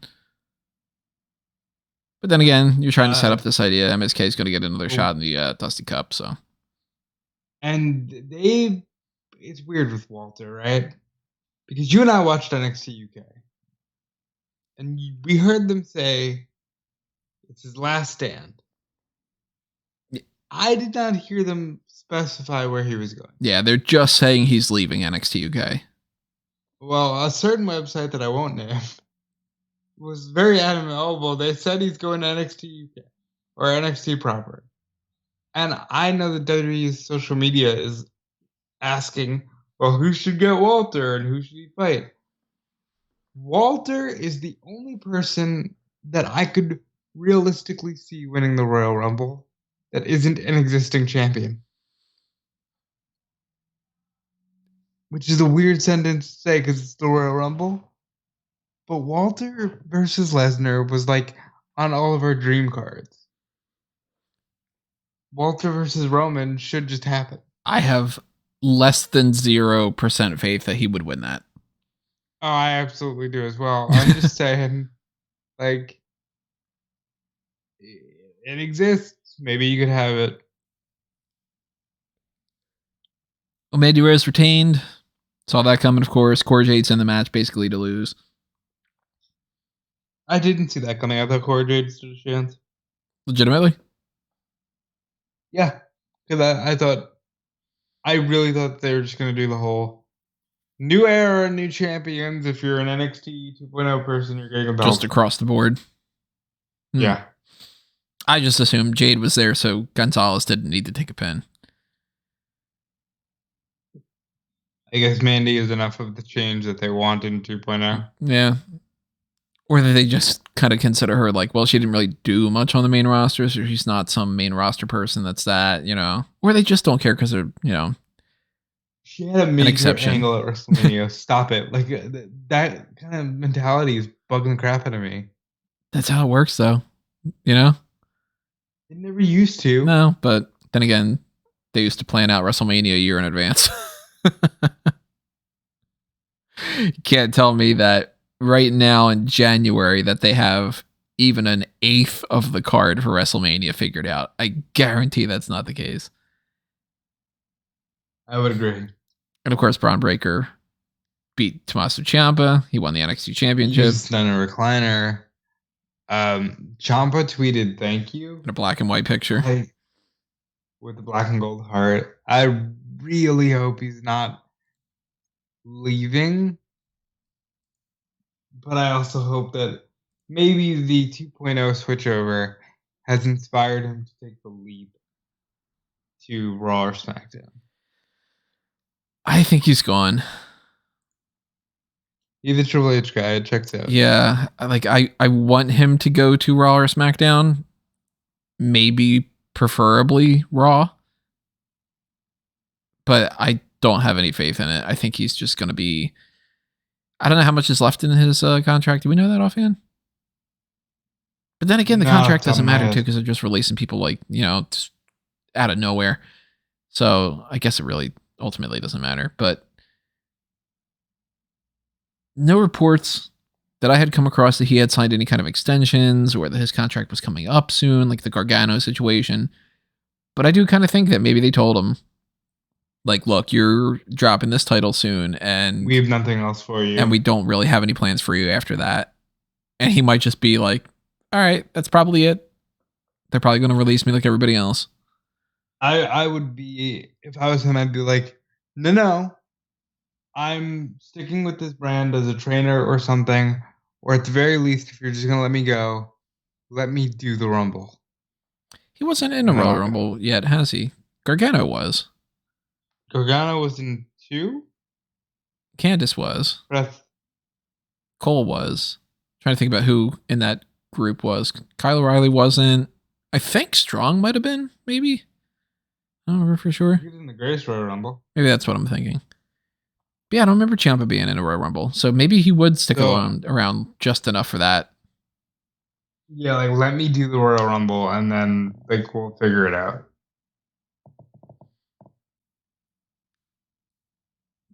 But then again, you're trying to set up this idea. MSK is going to get another shot in the Dusty Cup, so. And it's weird with Walter, right? Because you and I watched NXT UK. And we heard them say it's his last stand. Yeah. I did not hear them specify where he was going. Yeah, they're just saying he's leaving NXT UK. Well, a certain website that I won't name was very adamant. Oh, well, they said he's going to NXT UK or NXT proper. And I know that WWE's social media is asking, well, who should get Walter and who should he fight? Walter is the only person that I could realistically see winning the Royal Rumble that isn't an existing champion. Which is a weird sentence to say because it's the Royal Rumble. But Walter versus Lesnar was like on all of our dream cards. Walter versus Roman should just happen. I have less than 0% faith that he would win that. Oh, I absolutely do as well. I'm just saying, like, it exists. Maybe you could have it. Mandy Rose retained. Saw that coming, of course. Cora Jade's in the match basically to lose. I didn't see that coming. I thought Cora Jade stood a chance. Legitimately? Yeah. Because I really thought they were just going to do the whole new era, new champions. If you're an NXT 2.0 person, you're getting a belt. Just across the board. Yeah. I just assumed Jade was there, so Gonzalez didn't need to take a pin. I guess Mandy is enough of the change that they want in 2.0. Yeah. Or that they just kind of consider her like, well, she didn't really do much on the main roster, so she's not some main roster person that's that, you know. Or they just don't care because they're, you know, She had a major exception. angle at WrestleMania. Stop it. Like, that kind of mentality is bugging the crap out of me. That's how it works, though, you know? It never used to. No, but then again, they used to plan out WrestleMania a year in advance. You can't tell me that right now in January that they have even an eighth of the card for WrestleMania figured out. I guarantee that's not the case. I would agree. And of course, Braun Breaker beat Tommaso Ciampa. He won the NXT Championship. He's done a recliner. Ciampa tweeted thank you in a black and white picture. With the black and gold heart. I really hope he's not leaving. But I also hope that maybe the 2.0 switchover has inspired him to take the leap to Raw or SmackDown. I think he's gone. He's the Triple H guy. It checks out. Yeah, like I want him to go to Raw or SmackDown. Maybe preferably Raw. But I don't have any faith in it. I think he's just going to be... I don't know how much is left in his contract. Do we know that offhand? But then again, the contract doesn't matter too because they're just releasing people like, you know, just out of nowhere. So I guess it really ultimately doesn't matter. But no reports that I had come across that he had signed any kind of extensions or that his contract was coming up soon, like the Gargano situation. But I do kind of think that maybe they told him, like, look, you're dropping this title soon, and we have nothing else for you. And we don't really have any plans for you after that. And he might just be like, all right, that's probably it. They're probably going to release me like everybody else. I would be, if I was him, I'd be like, no. I'm sticking with this brand as a trainer or something. Or at the very least, if you're just going to let me go, let me do the Rumble. He wasn't in a Royal Rumble yet, has he? Gargano was. Gargano was in 2? Candice was. Cole was. I'm trying to think about who in that group was. Kyle O'Reilly wasn't. I think Strong might have been, maybe. I don't remember for sure. He was in the Greatest Royal Rumble. Maybe that's what I'm thinking. But yeah, I don't remember Ciampa being in a Royal Rumble. So maybe he would stick around just enough for that. Yeah, like, let me do the Royal Rumble, and then, like, we'll figure it out.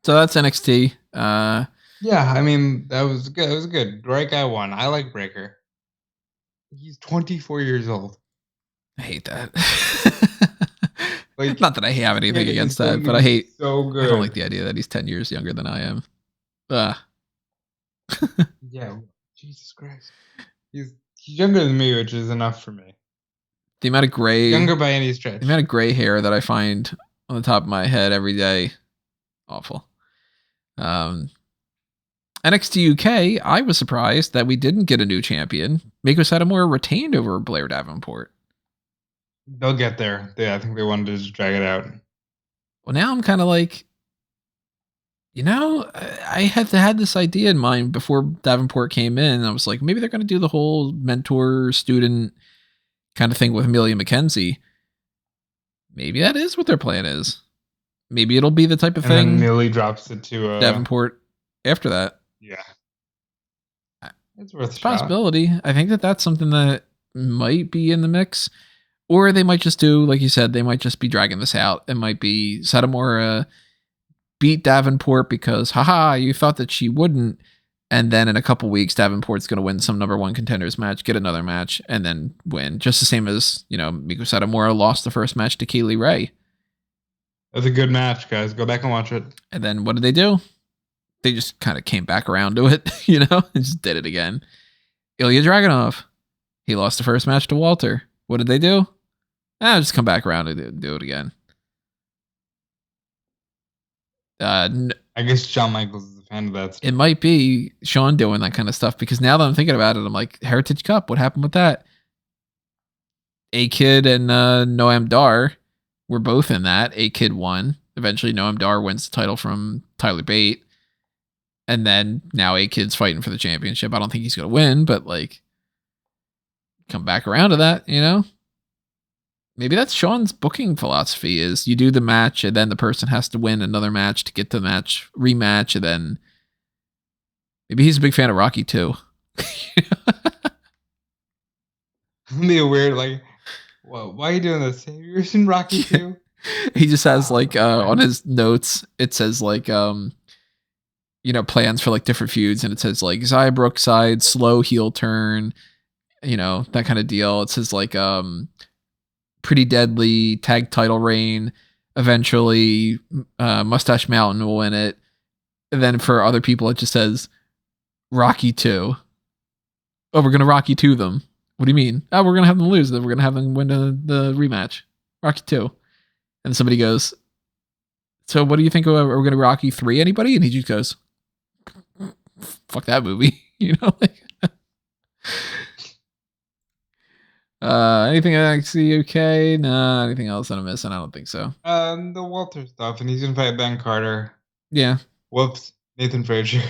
So that's NXT. Yeah, I mean, that was good. It was good. The right guy won. I like Breaker. He's 24 years old. I hate that. Like, not that I have anything against that, but I hate. So good. I don't like the idea that he's 10 years younger than I am. Yeah, Jesus Christ. He's younger than me, which is enough for me. The amount of gray. Younger by any stretch. The amount of gray hair that I find on the top of my head every day. Awful. NXT UK, I was surprised that we didn't get a new champion. Meiko Satomura retained over Blair Davenport. They'll get there. Yeah, I think they wanted to just drag it out. Well, now I'm kind of like, you know, I had this idea in mind before Davenport came in. I was like, maybe they're going to do the whole mentor-student kind of thing with Amelia McKenzie. Maybe that is what their plan is. Maybe it'll be the type of thing. And then Millie drops it to Davenport after that. Yeah. It's worth a possibility. I think that's something that might be in the mix. Or they might just do, like you said, they might just be dragging this out. It might be Satomura beat Davenport because, haha, you thought that she wouldn't. And then in a couple weeks, Davenport's going to win some number one contenders match, get another match, and then win. Just the same as, you know, Meiko Satomura lost the first match to Kaylee Ray. That's a good match, guys. Go back and watch it. And then what did they do? They just kind of came back around to it, you know, and just did it again. Ilya Dragunov, he lost the first match to Walter. What did they do? Just come back around and do it again. I guess Shawn Michaels is a fan of that stuff. It might be Shawn doing that kind of stuff because now that I'm thinking about it, I'm like, Heritage Cup, what happened with that? A-Kid and Noam Dar were both in that. A-Kid won. Eventually, Noam Dar wins the title from Tyler Bate. And then now A-Kid's fighting for the championship. I don't think he's going to win, but like, come back around to that, you know? Maybe that's Sean's booking philosophy is you do the match and then the person has to win another match to get the match rematch. And then maybe he's a big fan of Rocky too. Be a weird, like, whoa, why are you doing this? Have you ever seen Rocky too? He just has like, on his notes, it says like, you know, plans for like different feuds. And it says like Xia Brookside, slow heel turn, you know, that kind of deal. It says like, Pretty Deadly tag title reign. Eventually, Mustache Mountain will win it. And then for other people, it just says Rocky 2. Oh, we're going to Rocky 2 them. What do you mean? Oh, we're going to have them lose. Then we're going to have them win the rematch. Rocky 2. And somebody goes, so what do you think? We're going to Rocky 3 anybody? And he just goes, fuck that movie. You know, like, anything Nxt Uk? Nah, anything else that I'm missing? I don't think so. The Walter stuff, and he's gonna fight Ben Carter. Yeah. Whoops, Nathan Frazier.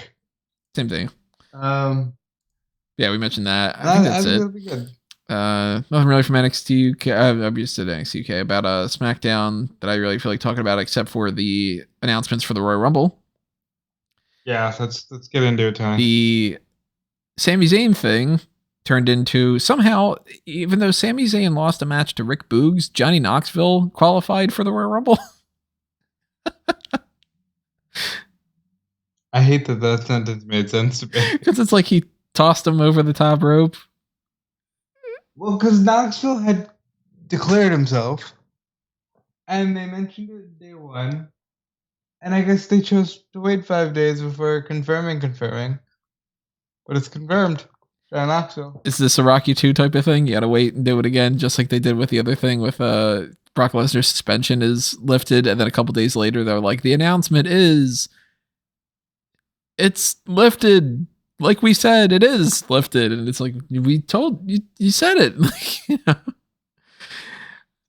Same thing. Yeah, we mentioned that. I think that's it. Be good. Nothing really from NXT UK. I'm used to NXT UK about SmackDown that I really feel like talking about, except for the announcements for the Royal Rumble. Yeah, let's get into it, Tony. The Sami Zayn thing turned into somehow, even though Sami Zayn lost a match to Rick Boogs, Johnny Knoxville qualified for the Royal Rumble. I hate that sentence made sense to me. Because it's like he tossed him over the top rope. Well, because Knoxville had declared himself, and they mentioned it day one, and I guess they chose to wait 5 days before confirming, but it's confirmed. John Knoxville. Is this a Rocky 2 type of thing? You gotta wait and do it again, just like they did with the other thing with Brock Lesnar's suspension is lifted, and then a couple days later they're like, the announcement is it's lifted. Like we said, it is lifted. And it's like, we told you, you said it. You know?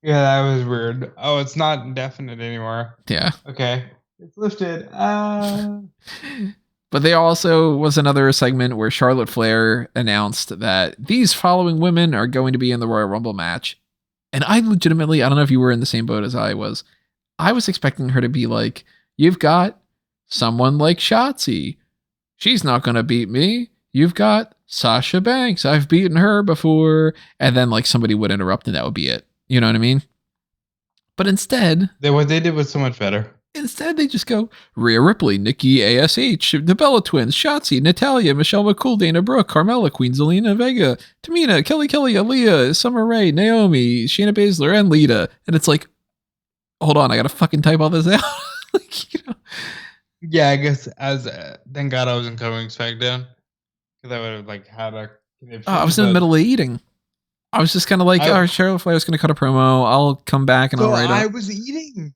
Yeah, that was weird. Oh, it's not indefinite anymore. Yeah. Okay. It's lifted. But there also was another segment where Charlotte Flair announced that these following women are going to be in the Royal Rumble match. And I legitimately, I don't know if you were in the same boat as I was expecting her to be like, you've got someone like Shotzi. She's not going to beat me. You've got Sasha Banks. I've beaten her before. And then like somebody would interrupt and that would be it. You know what I mean? But instead, what they did was so much better. Instead, they just go Rhea Ripley, Nikki ASH, the Bella Twins, Shotzi, Natalia, Michelle McCool, Dana Brooke, Carmella, Queen Zelina Vega, Tamina, Kelly, Aaliyah, Summer Rae, Naomi, Shayna Baszler, and Lita. And it's like, hold on, I gotta fucking type all this out. Like, you know. Yeah, I guess as thank God I wasn't covering SmackDown, because I would have like had a. I was in the middle of eating. I was just kind of like, Charlotte Flair's gonna cut a promo. I'll come back and I'll write up. I was eating.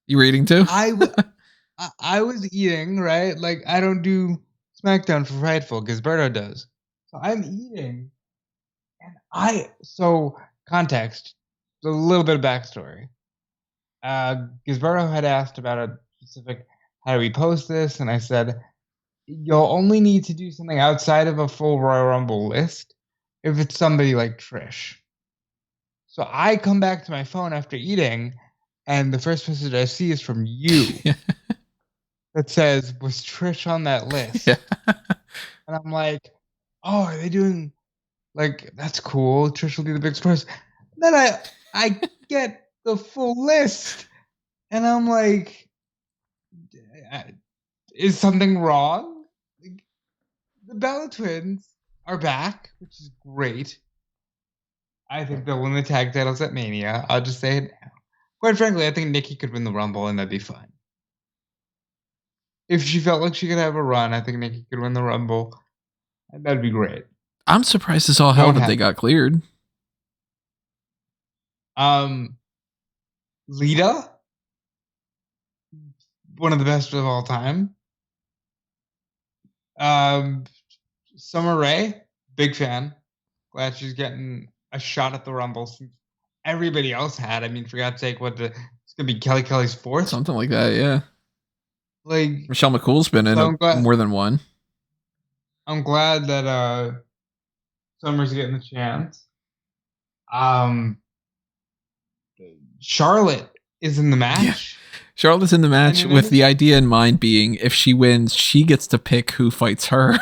You were eating too? I was eating, right? Like, I don't do SmackDown for Prideful. Gisberto does. So I'm eating. And so context, a little bit of backstory. Gisberto had asked about a specific, how do we post this? And I said, you'll only need to do something outside of a full Royal Rumble list if it's somebody like Trish. So I come back to my phone after eating, and the first message I see is from you that says, was Trish on that list? Yeah. And I'm like, oh, are they doing, like, that's cool. Trish will be the big surprise. Then I get the full list, and I'm like, is something wrong? Like, the Bella Twins are back, which is great. I think they'll win the tag titles at Mania. I'll just say it now. Quite frankly, I think Nikki could win the Rumble, and that'd be fine. If she felt like she could have a run, I think Nikki could win the Rumble, and that'd be great. I'm surprised as all hell that they got cleared. Lita, one of the best of all time. Summer Rae, big fan. Glad she's getting a shot at the Rumble since everybody else had. I mean, for God's sake, it's gonna be Kelly's fourth? Something like that, yeah. Like, Michelle McCool's been in more than one. I'm glad that Summer's getting the chance. Charlotte is in the match. Yeah. Charlotte's in the match with the idea in mind being if she wins, she gets to pick who fights her.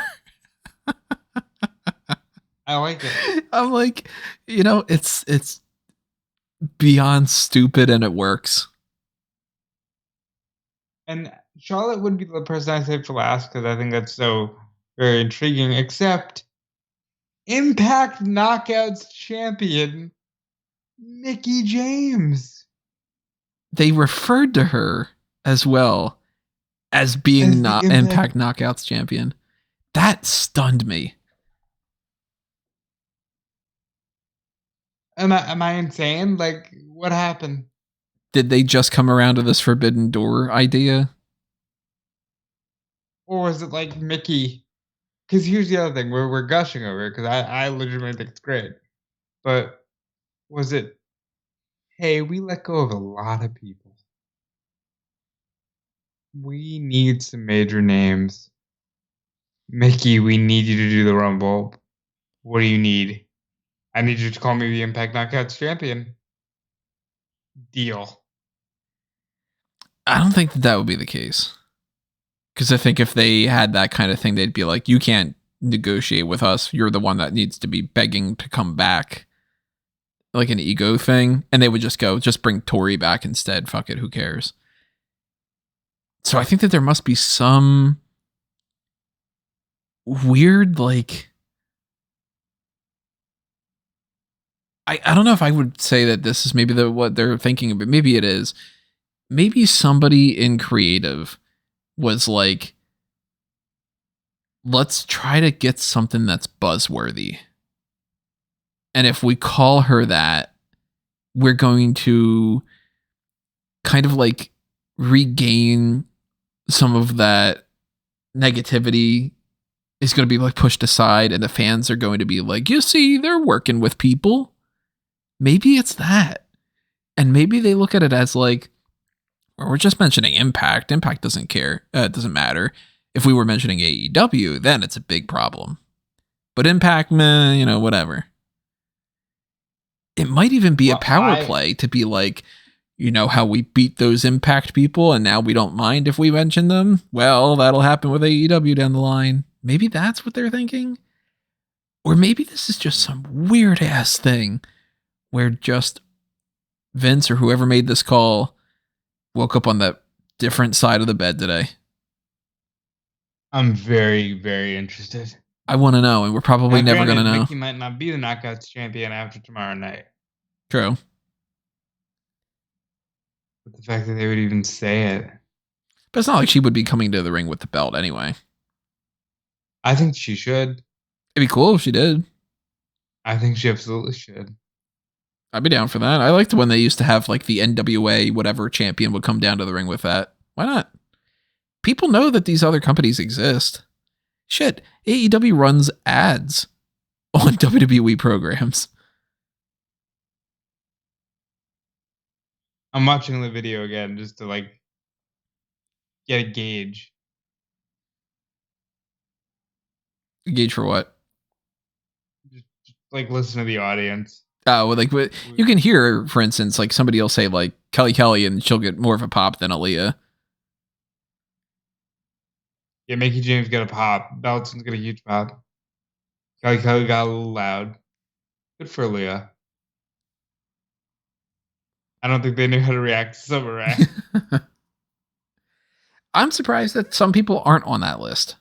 I like it. I'm like, it's beyond stupid and it works. And Charlotte would be the person I saved for last because I think that's so very intriguing, except Impact Knockouts champion Mickie James. They referred to her as well as being not Impact Knockouts champion. That stunned me. Am I insane? Like, what happened? Did they just come around to this Forbidden Door idea? Or was it like Mickie? Because here's the other thing. We're gushing over it because I legitimately think it's great. But was it, hey, we let go of a lot of people. We need some major names. Mickie, we need you to do the Rumble. What do you need? I need you to call me the Impact Knockouts champion. Deal. I don't think that would be the case. Because I think if they had that kind of thing, they'd be like, you can't negotiate with us. You're the one that needs to be begging to come back. Like an ego thing. And they would just go, just bring Tori back instead. Fuck it, who cares? So I think that there must be some weird, like... I don't know if I would say that this is maybe what they're thinking, but maybe it is. Maybe somebody in creative was like, let's try to get something that's buzzworthy. And if we call her that, we're going to kind of like regain some of that negativity is going to be like pushed aside and the fans are going to be like, you see, they're working with people. Maybe it's that. And maybe they look at it as like, we're just mentioning Impact. Impact doesn't care. It doesn't matter. If we were mentioning AEW, then it's a big problem. But Impact, meh, whatever. It might even be a power play to be like, how we beat those Impact people and now we don't mind if we mention them? Well, that'll happen with AEW down the line. Maybe that's what they're thinking. Or maybe this is just some weird ass thing where just Vince or whoever made this call woke up on that different side of the bed today. I'm very, very interested. I want to know, and we're probably never going to know. Mickie might not be the Knockouts champion after tomorrow night. True. But the fact that they would even say it. But it's not like she would be coming to the ring with the belt anyway. I think she should. It'd be cool if she did. I think she absolutely should. I'd be down for that. I liked when they used to have like the NWA whatever champion would come down to the ring with that. Why not? People know that these other companies exist. Shit, AEW runs ads on WWE programs. I'm watching the video again just to like get a gauge. Gauge for what? Just like listen to the audience. Oh, well, like you can hear, for instance, like somebody will say like Kelly, and she'll get more of a pop than Aaliyah. Yeah, Mickie James got a pop. Belton's got a huge pop. Kelly got a little loud. Good for Aaliyah. I don't think they knew how to react to Summer Rae. I'm surprised that some people aren't on that list.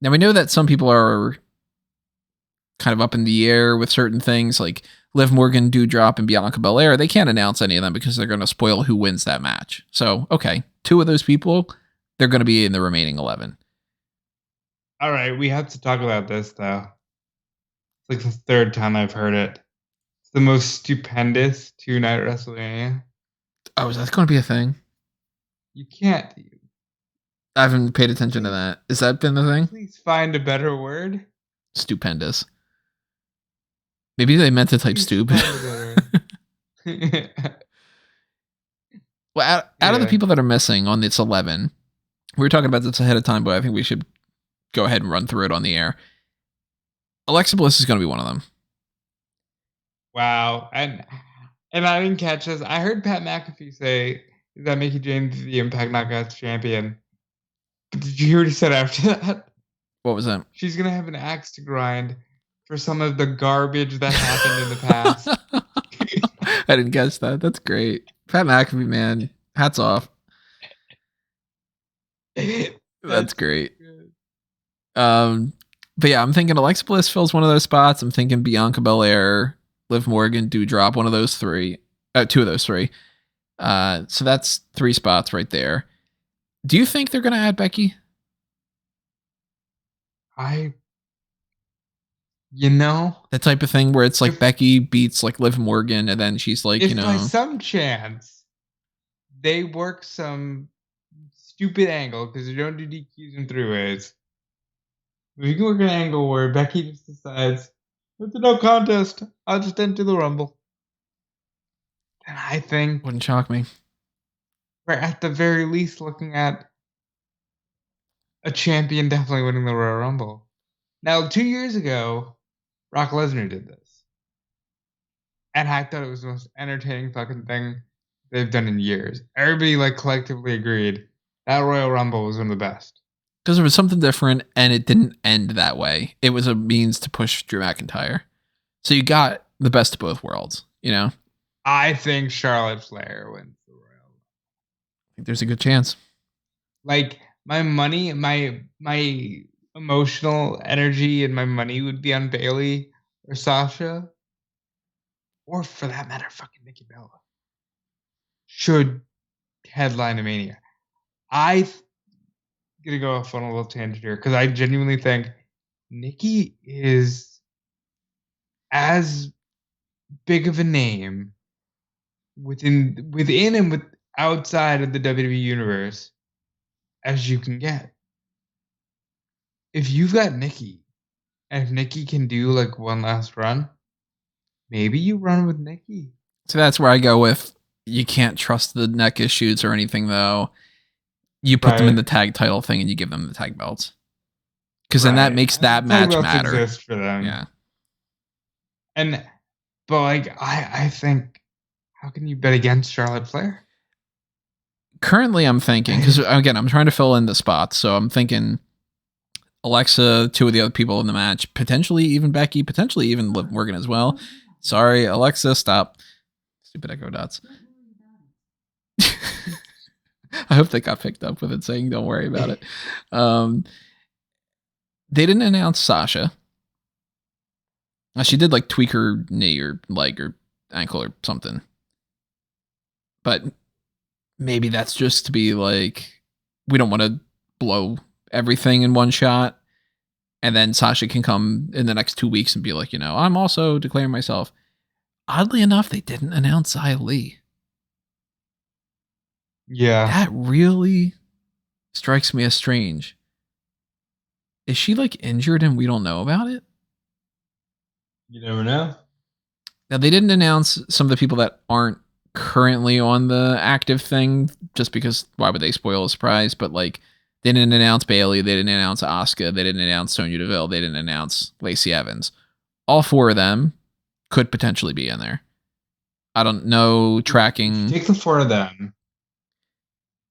Now we know that some people are kind of up in the air with certain things like Liv Morgan, Doudrop, and Bianca Belair. They can't announce any of them because they're going to spoil who wins that match. So, okay, 2 of those people, they're going to be in the remaining 11. All right, we have to talk about this, though. It's like the 3rd time I've heard it. It's the most stupendous 2-night WrestleMania. Oh, is that going to be a thing? You can't. I haven't paid attention to that. Has that been the thing? Please find a better word. Stupendous. Maybe they meant to type stupid. Well, out of the people that are missing on this 11, we were talking about this ahead of time, but I think we should go ahead and run through it on the air. Alexa Bliss is going to be one of them. Wow. And I didn't catch this. I heard Pat McAfee say that Mickie James is the Impact Knockouts champion. But did you hear what he said after that? What was that? She's going to have an axe to grind for some of the garbage that happened in the past. I didn't guess that. That's great. Pat McAfee, man. Hats off. That's great. But yeah, I'm thinking Alexa Bliss fills one of those spots. I'm thinking Bianca Belair, Liv Morgan, Doudrop, one of those three. Two of those three. So that's 3 spots right there. Do you think they're going to add Becky? The type of thing where it's like Becky beats like Liv Morgan and then she's like, if by some chance they work some stupid angle because they don't do DQs and 3-ways. We can work an angle where Becky just decides it's a no contest. I'll just enter the Rumble. And I think wouldn't shock me. We're at the very least looking at a champion definitely winning the Royal Rumble. Now, 2 years ago, Brock Lesnar did this. And I thought it was the most entertaining fucking thing they've done in years. Everybody like collectively agreed that Royal Rumble was one of the best. Because it was something different and it didn't end that way. It was a means to push Drew McIntyre. So you got the best of both worlds, I think Charlotte Flair wins the Royal Rumble. I think there's a good chance. Like my money, my emotional energy and my money would be on Bayley or Sasha. Or for that matter, fucking Nikki Bella. Should headline a Mania. I'm gonna go off on a little tangent here because I genuinely think Nikki is as big of a name within and with outside of the WWE universe as you can get. If you've got Nikki, and if Nikki can do like one last run, maybe you run with Nikki. So that's where I go with you can't trust the neck issues or anything though. You put them in the tag title thing and you give them the tag belts. Because then that makes that match matter. Exist for them. Yeah. But like I think, how can you bet against Charlotte Flair? Currently I'm thinking, because again, I'm trying to fill in the spots. So I'm thinking Alexa, 2 of the other people in the match, potentially even Becky, potentially even Liv Morgan as well. Sorry, Alexa, stop. Stupid Echo Dots. I hope they got picked up with it saying don't worry about it. They didn't announce Sasha. She did like tweak her knee or leg or ankle or something. But maybe that's just to be like, we don't want to blow everything in one shot. And then Sasha can come in the next 2 weeks and be like, I'm also declaring myself. Oddly enough, they didn't announce Xia Li. Yeah. That really strikes me as strange. Is she like injured and we don't know about it? You never know. Now, they didn't announce some of the people that aren't currently on the active thing just because why would they spoil a surprise? But like, they didn't announce Bayley. They didn't announce Asuka. They didn't announce Sonya Deville. They didn't announce Lacey Evans. All 4 of them could potentially be in there. I don't know tracking. Take the 4 of them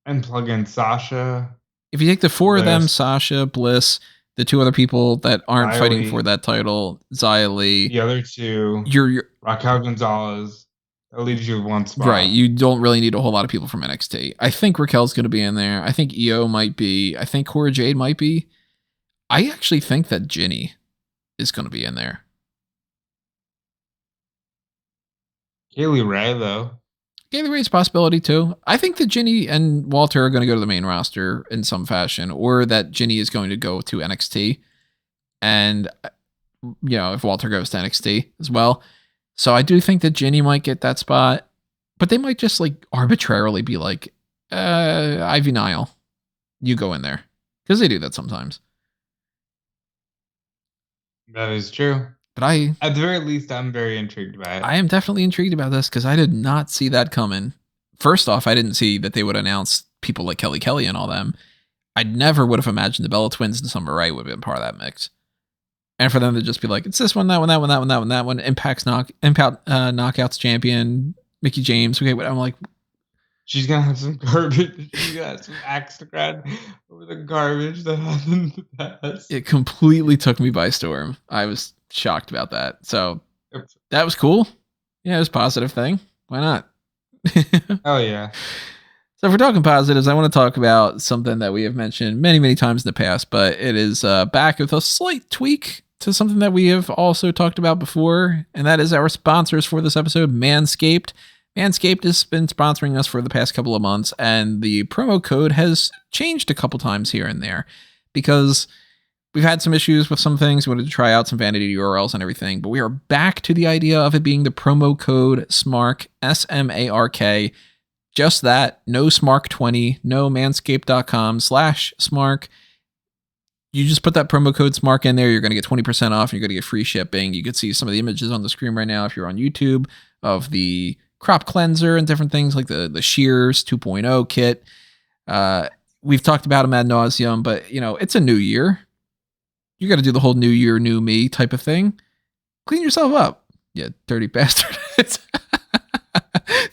and plug in Sasha. If you take the 4 of them, Sasha, Bliss, the 2 other people that aren't fighting for that title, Xia Li. The other 2, you're Raquel Gonzalez. That leaves you with 1 spot. Right. You don't really need a whole lot of people from NXT. I think Raquel's going to be in there. I think Aew might be. I think Cora Jade might be. I actually think that Ginny is going to be in there. Kaylee Ray, though. Kaylee Ray's a possibility, too. I think that Ginny and Walter are going to go to the main roster in some fashion, or that Ginny is going to go to NXT. And, if Walter goes to NXT as well. So I do think that Ginny might get that spot, but they might just like arbitrarily be like, Ivy Nile, you go in there. Because they do that sometimes. That is true. But at the very least, I'm very intrigued by it. I am definitely intrigued about this because I did not see that coming first off, I didn't see that they would announce people like Kelly and all them. I never would have imagined the Bella Twins and Summer Rae would have been part of that mix. And for them to just be like, it's this one, that one, that one, that one, that one, that one, Impact Knockouts champion, Mickie James. Okay, but I'm like, she's gonna have some garbage. She's gonna have some axe to grind over the garbage that happened in the past. It completely took me by storm. I was shocked about that. So that was cool. Yeah, it was a positive thing. Why not? Oh yeah. So if we're talking positives, I want to talk about something that we have mentioned many, many times in the past, but it is back with a slight tweak to something that we have also talked about before, and that is our sponsors for this episode, Manscaped. Manscaped has been sponsoring us for the past couple of months, and the promo code has changed a couple times here and there because we've had some issues with some things. We wanted to try out some vanity URLs and everything, but we are back to the idea of it being the promo code SMARK, SMARK. Just that, no Smark20, no manscaped.com/Smark. You just put that promo code SMARK in there. You're going to get 20% off and you're going to get free shipping. You can see some of the images on the screen right now if you're on YouTube of the crop cleanser and different things like the Shears 2.0 kit. We've talked about them ad nauseum, but it's a new year. You got to do the whole new year, new me type of thing. Clean yourself up, you dirty bastard. It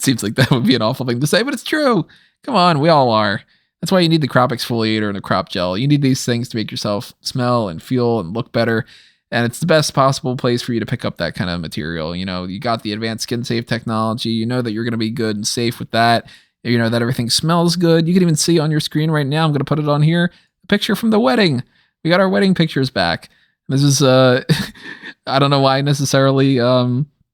seems like that would be an awful thing to say, but it's true. Come on, we all are. That's why you need the crop exfoliator and the crop gel. You need these things to make yourself smell and feel and look better. And it's the best possible place for you to pick up that kind of material. You got the advanced skin safe technology. You know that you're going to be good and safe with that. You know that everything smells good. You can even see on your screen right now, I'm going to put it on here, a picture from the wedding. We got our wedding pictures back. This is, I don't know why necessarily,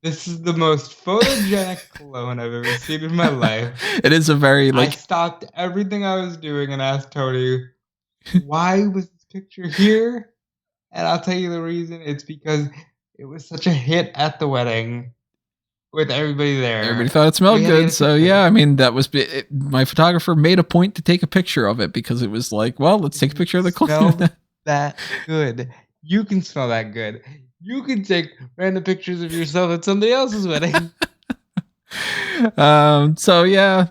this is the most photogenic cologne I've ever seen in my life. It is a very I stopped everything I was doing and asked Tony, why was this picture here? And I'll tell you the reason. It's because it was such a hit at the wedding with everybody there. Everybody thought it smelled good. So yeah, I mean, that was my photographer made a point to take a picture of it because it was like, well, let's take a picture of the cologne. That good. You can smell that good. You can take random pictures of yourself at somebody else's wedding. So yeah,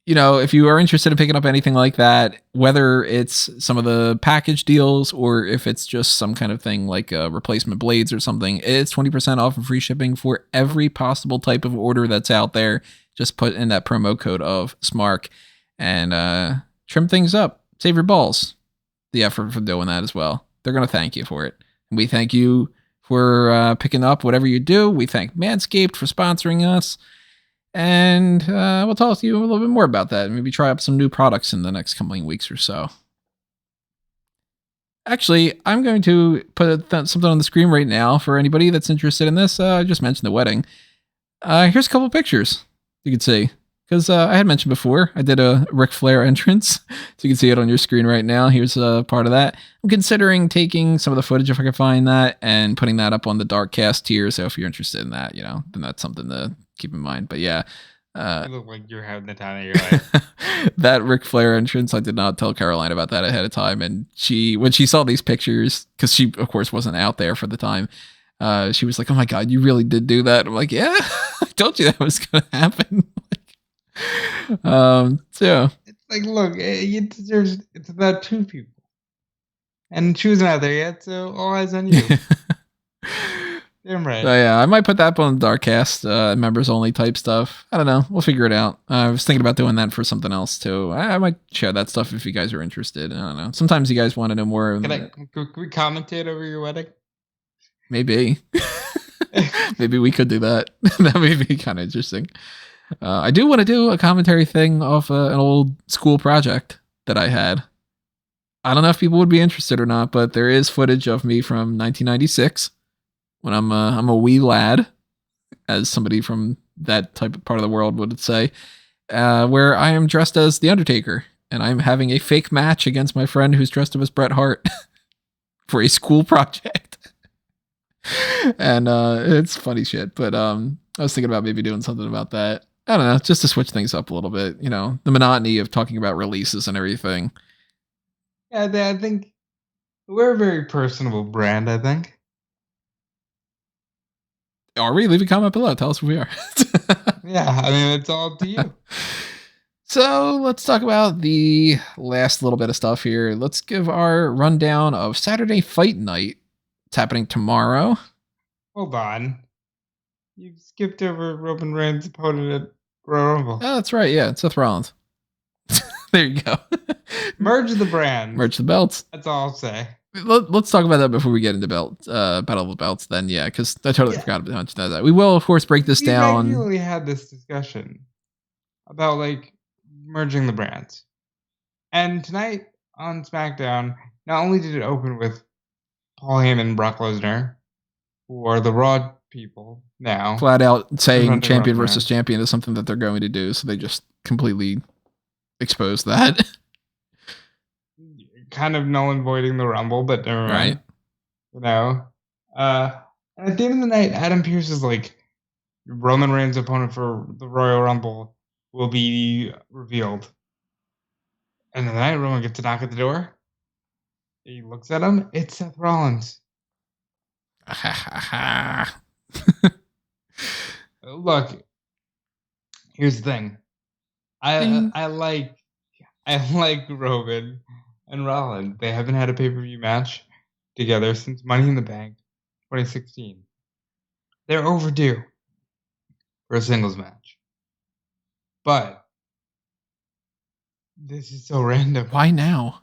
if you are interested in picking up anything like that, whether it's some of the package deals or if it's just some kind of thing like replacement blades or something, it's 20% off and free shipping for every possible type of order that's out there. Just put in that promo code of SMARK and trim things up. Save your balls. The effort for doing that as well. They're going to thank you for it. And we thank you for picking up whatever you do. We thank Manscaped for sponsoring us. And we'll talk to you a little bit more about that. Maybe try up some new products in the next coming weeks or so. Actually, I'm going to put something on the screen right now for anybody that's interested in this. I just mentioned the wedding. Here's a couple pictures you can see. Because I had mentioned before, I did a Ric Flair entrance. So you can see it on your screen right now. Here's a part of that. I'm considering taking some of the footage if I can find that and putting that up on the Darkcast tier. So if you're interested in that, then that's something to keep in mind. But yeah. You look like you're having the time of your life. That Ric Flair entrance, I did not tell Caroline about that ahead of time. And when she saw these pictures, because she, of course, wasn't out there for the time, she was like, oh my God, you really did do that. I'm like, yeah, I told you that was going to happen. So it's like, look, it's about two people, and she wasn't out there yet, so all eyes on you. Damn right. So yeah, I might put that on the Darkcast, members only type stuff. I don't know. We'll figure it out. I was thinking about doing that for something else too. I might share that stuff if you guys are interested. I don't know. Sometimes you guys want to know more. Can we commentate over your wedding? Maybe. Maybe we could do that. That would be kind of interesting. I do want to do a commentary thing off an old school project that I had. I don't know if people would be interested or not, but there is footage of me from 1996 when I'm a wee lad, as somebody from that type of part of the world would say, where I am dressed as The Undertaker, and I'm having a fake match against my friend who's dressed up as Bret Hart for a school project. And it's funny shit, but I was thinking about maybe doing something about that. I don't know, just to switch things up a little bit, the monotony of talking about releases and everything. Yeah, I think we're a very personable brand, I think. Are we? Leave a comment below. Tell us who we are. Yeah, I mean, it's all up to you. So let's talk about the last little bit of stuff here. Let's give our rundown of Saturday Fight Night. It's happening tomorrow. Hold on. You've skipped over Roman Reigns' opponent at Royal Rumble. Oh, that's right. Yeah, it's Seth Rollins. There you go. Merge the brands. Merge the belts. That's all I'll say. Let's talk about that before we get into Battle of the Belts. Then, yeah, because I totally forgot about how much that. We will, of course, break this down. We regularly had this discussion about like merging the brands, and tonight on SmackDown, not only did it open with Paul Heyman and Brock Lesnar, who are the Raw people now, flat out saying champion versus champion is something that they're going to do, so they just completely exposed that. Kind of null and voiding the Rumble, but never mind. Right. You know, and at the end of the night, Adam Pearce is like, Roman Reigns' opponent for the Royal Rumble will be revealed. And the night Roman gets a knock at the door. He looks at him. It's Seth Rollins. Look, here's the thing. I like Roman and Rollins. They haven't had a pay-per-view match together since Money in the Bank 2016. They're overdue for a singles match. But this is so random. Why now?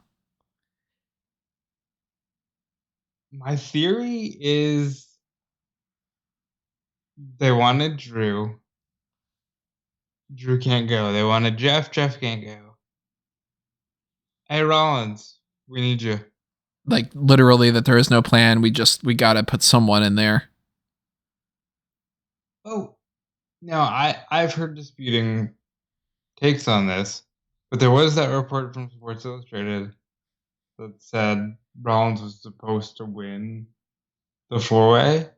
My theory is they wanted Drew. Drew can't go. They wanted Jeff. Jeff can't go. Hey, Rollins, we need you. Like, literally, that there is no plan. We got to put someone in there. Oh, no, I've heard disputing takes on this, but there was that report from Sports Illustrated that said Rollins was supposed to win the four-way. Do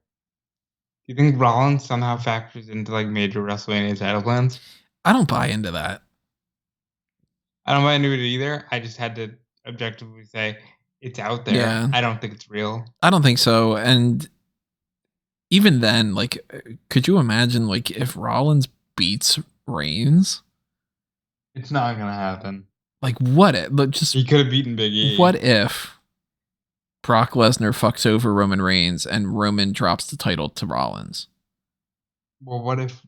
you think Rollins somehow factors into like major WrestleMania title plans? I don't buy into that. I don't buy into it either. I just had to objectively say it's out there. Yeah. I don't think it's real. I don't think so. And even then, like, could you imagine like if Rollins beats Reigns? It's not gonna happen. Like, what if? He could have beaten Big E. What if Brock Lesnar fucks over Roman Reigns and Roman drops the title to Rollins? Well, what if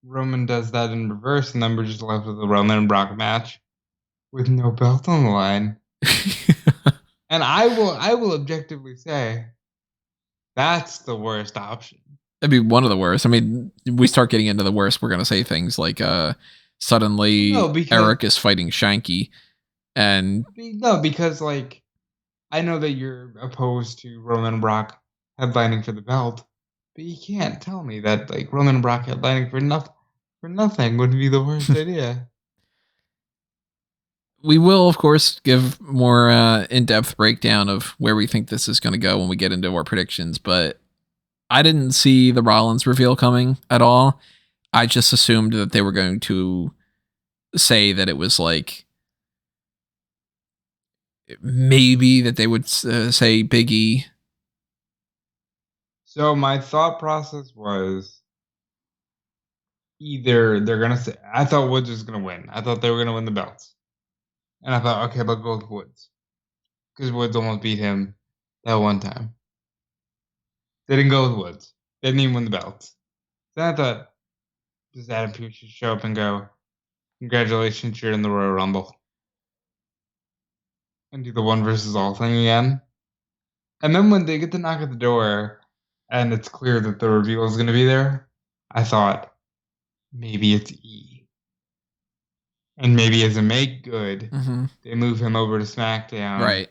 Roman does that in reverse, and then we're just left with a Roman and Brock match with no belt on the line? And I will objectively say that's the worst option. That'd be one of the worst. I mean, we start getting into the worst, we're gonna say things like suddenly Eric is fighting Shanky, and because like I know that you're opposed to Roman and Brock headlining for the belt, but you can't tell me that like Roman and Brock headlining for nothing would be the worst idea. We will, of course, give more in-depth breakdown of where we think this is going to go when we get into our predictions, but I didn't see the Rollins reveal coming at all. I just assumed that they were going to say that it was like maybe that they would say Big E. So my thought process was either they're going to say, I thought Woods was going to win. I thought they were going to win the belts. And I thought, okay, they'll go with Woods. Because Woods almost beat him that one time. They didn't go with Woods. They didn't even win the belts. Then I thought, does Adam Pearce should show up and go, congratulations, you're in the Royal Rumble. And do the one versus all thing again. And then when they get the knock at the door, and it's clear that the reveal is going to be there, I thought, maybe it's E. And maybe as a make good, they move him over to SmackDown. Right.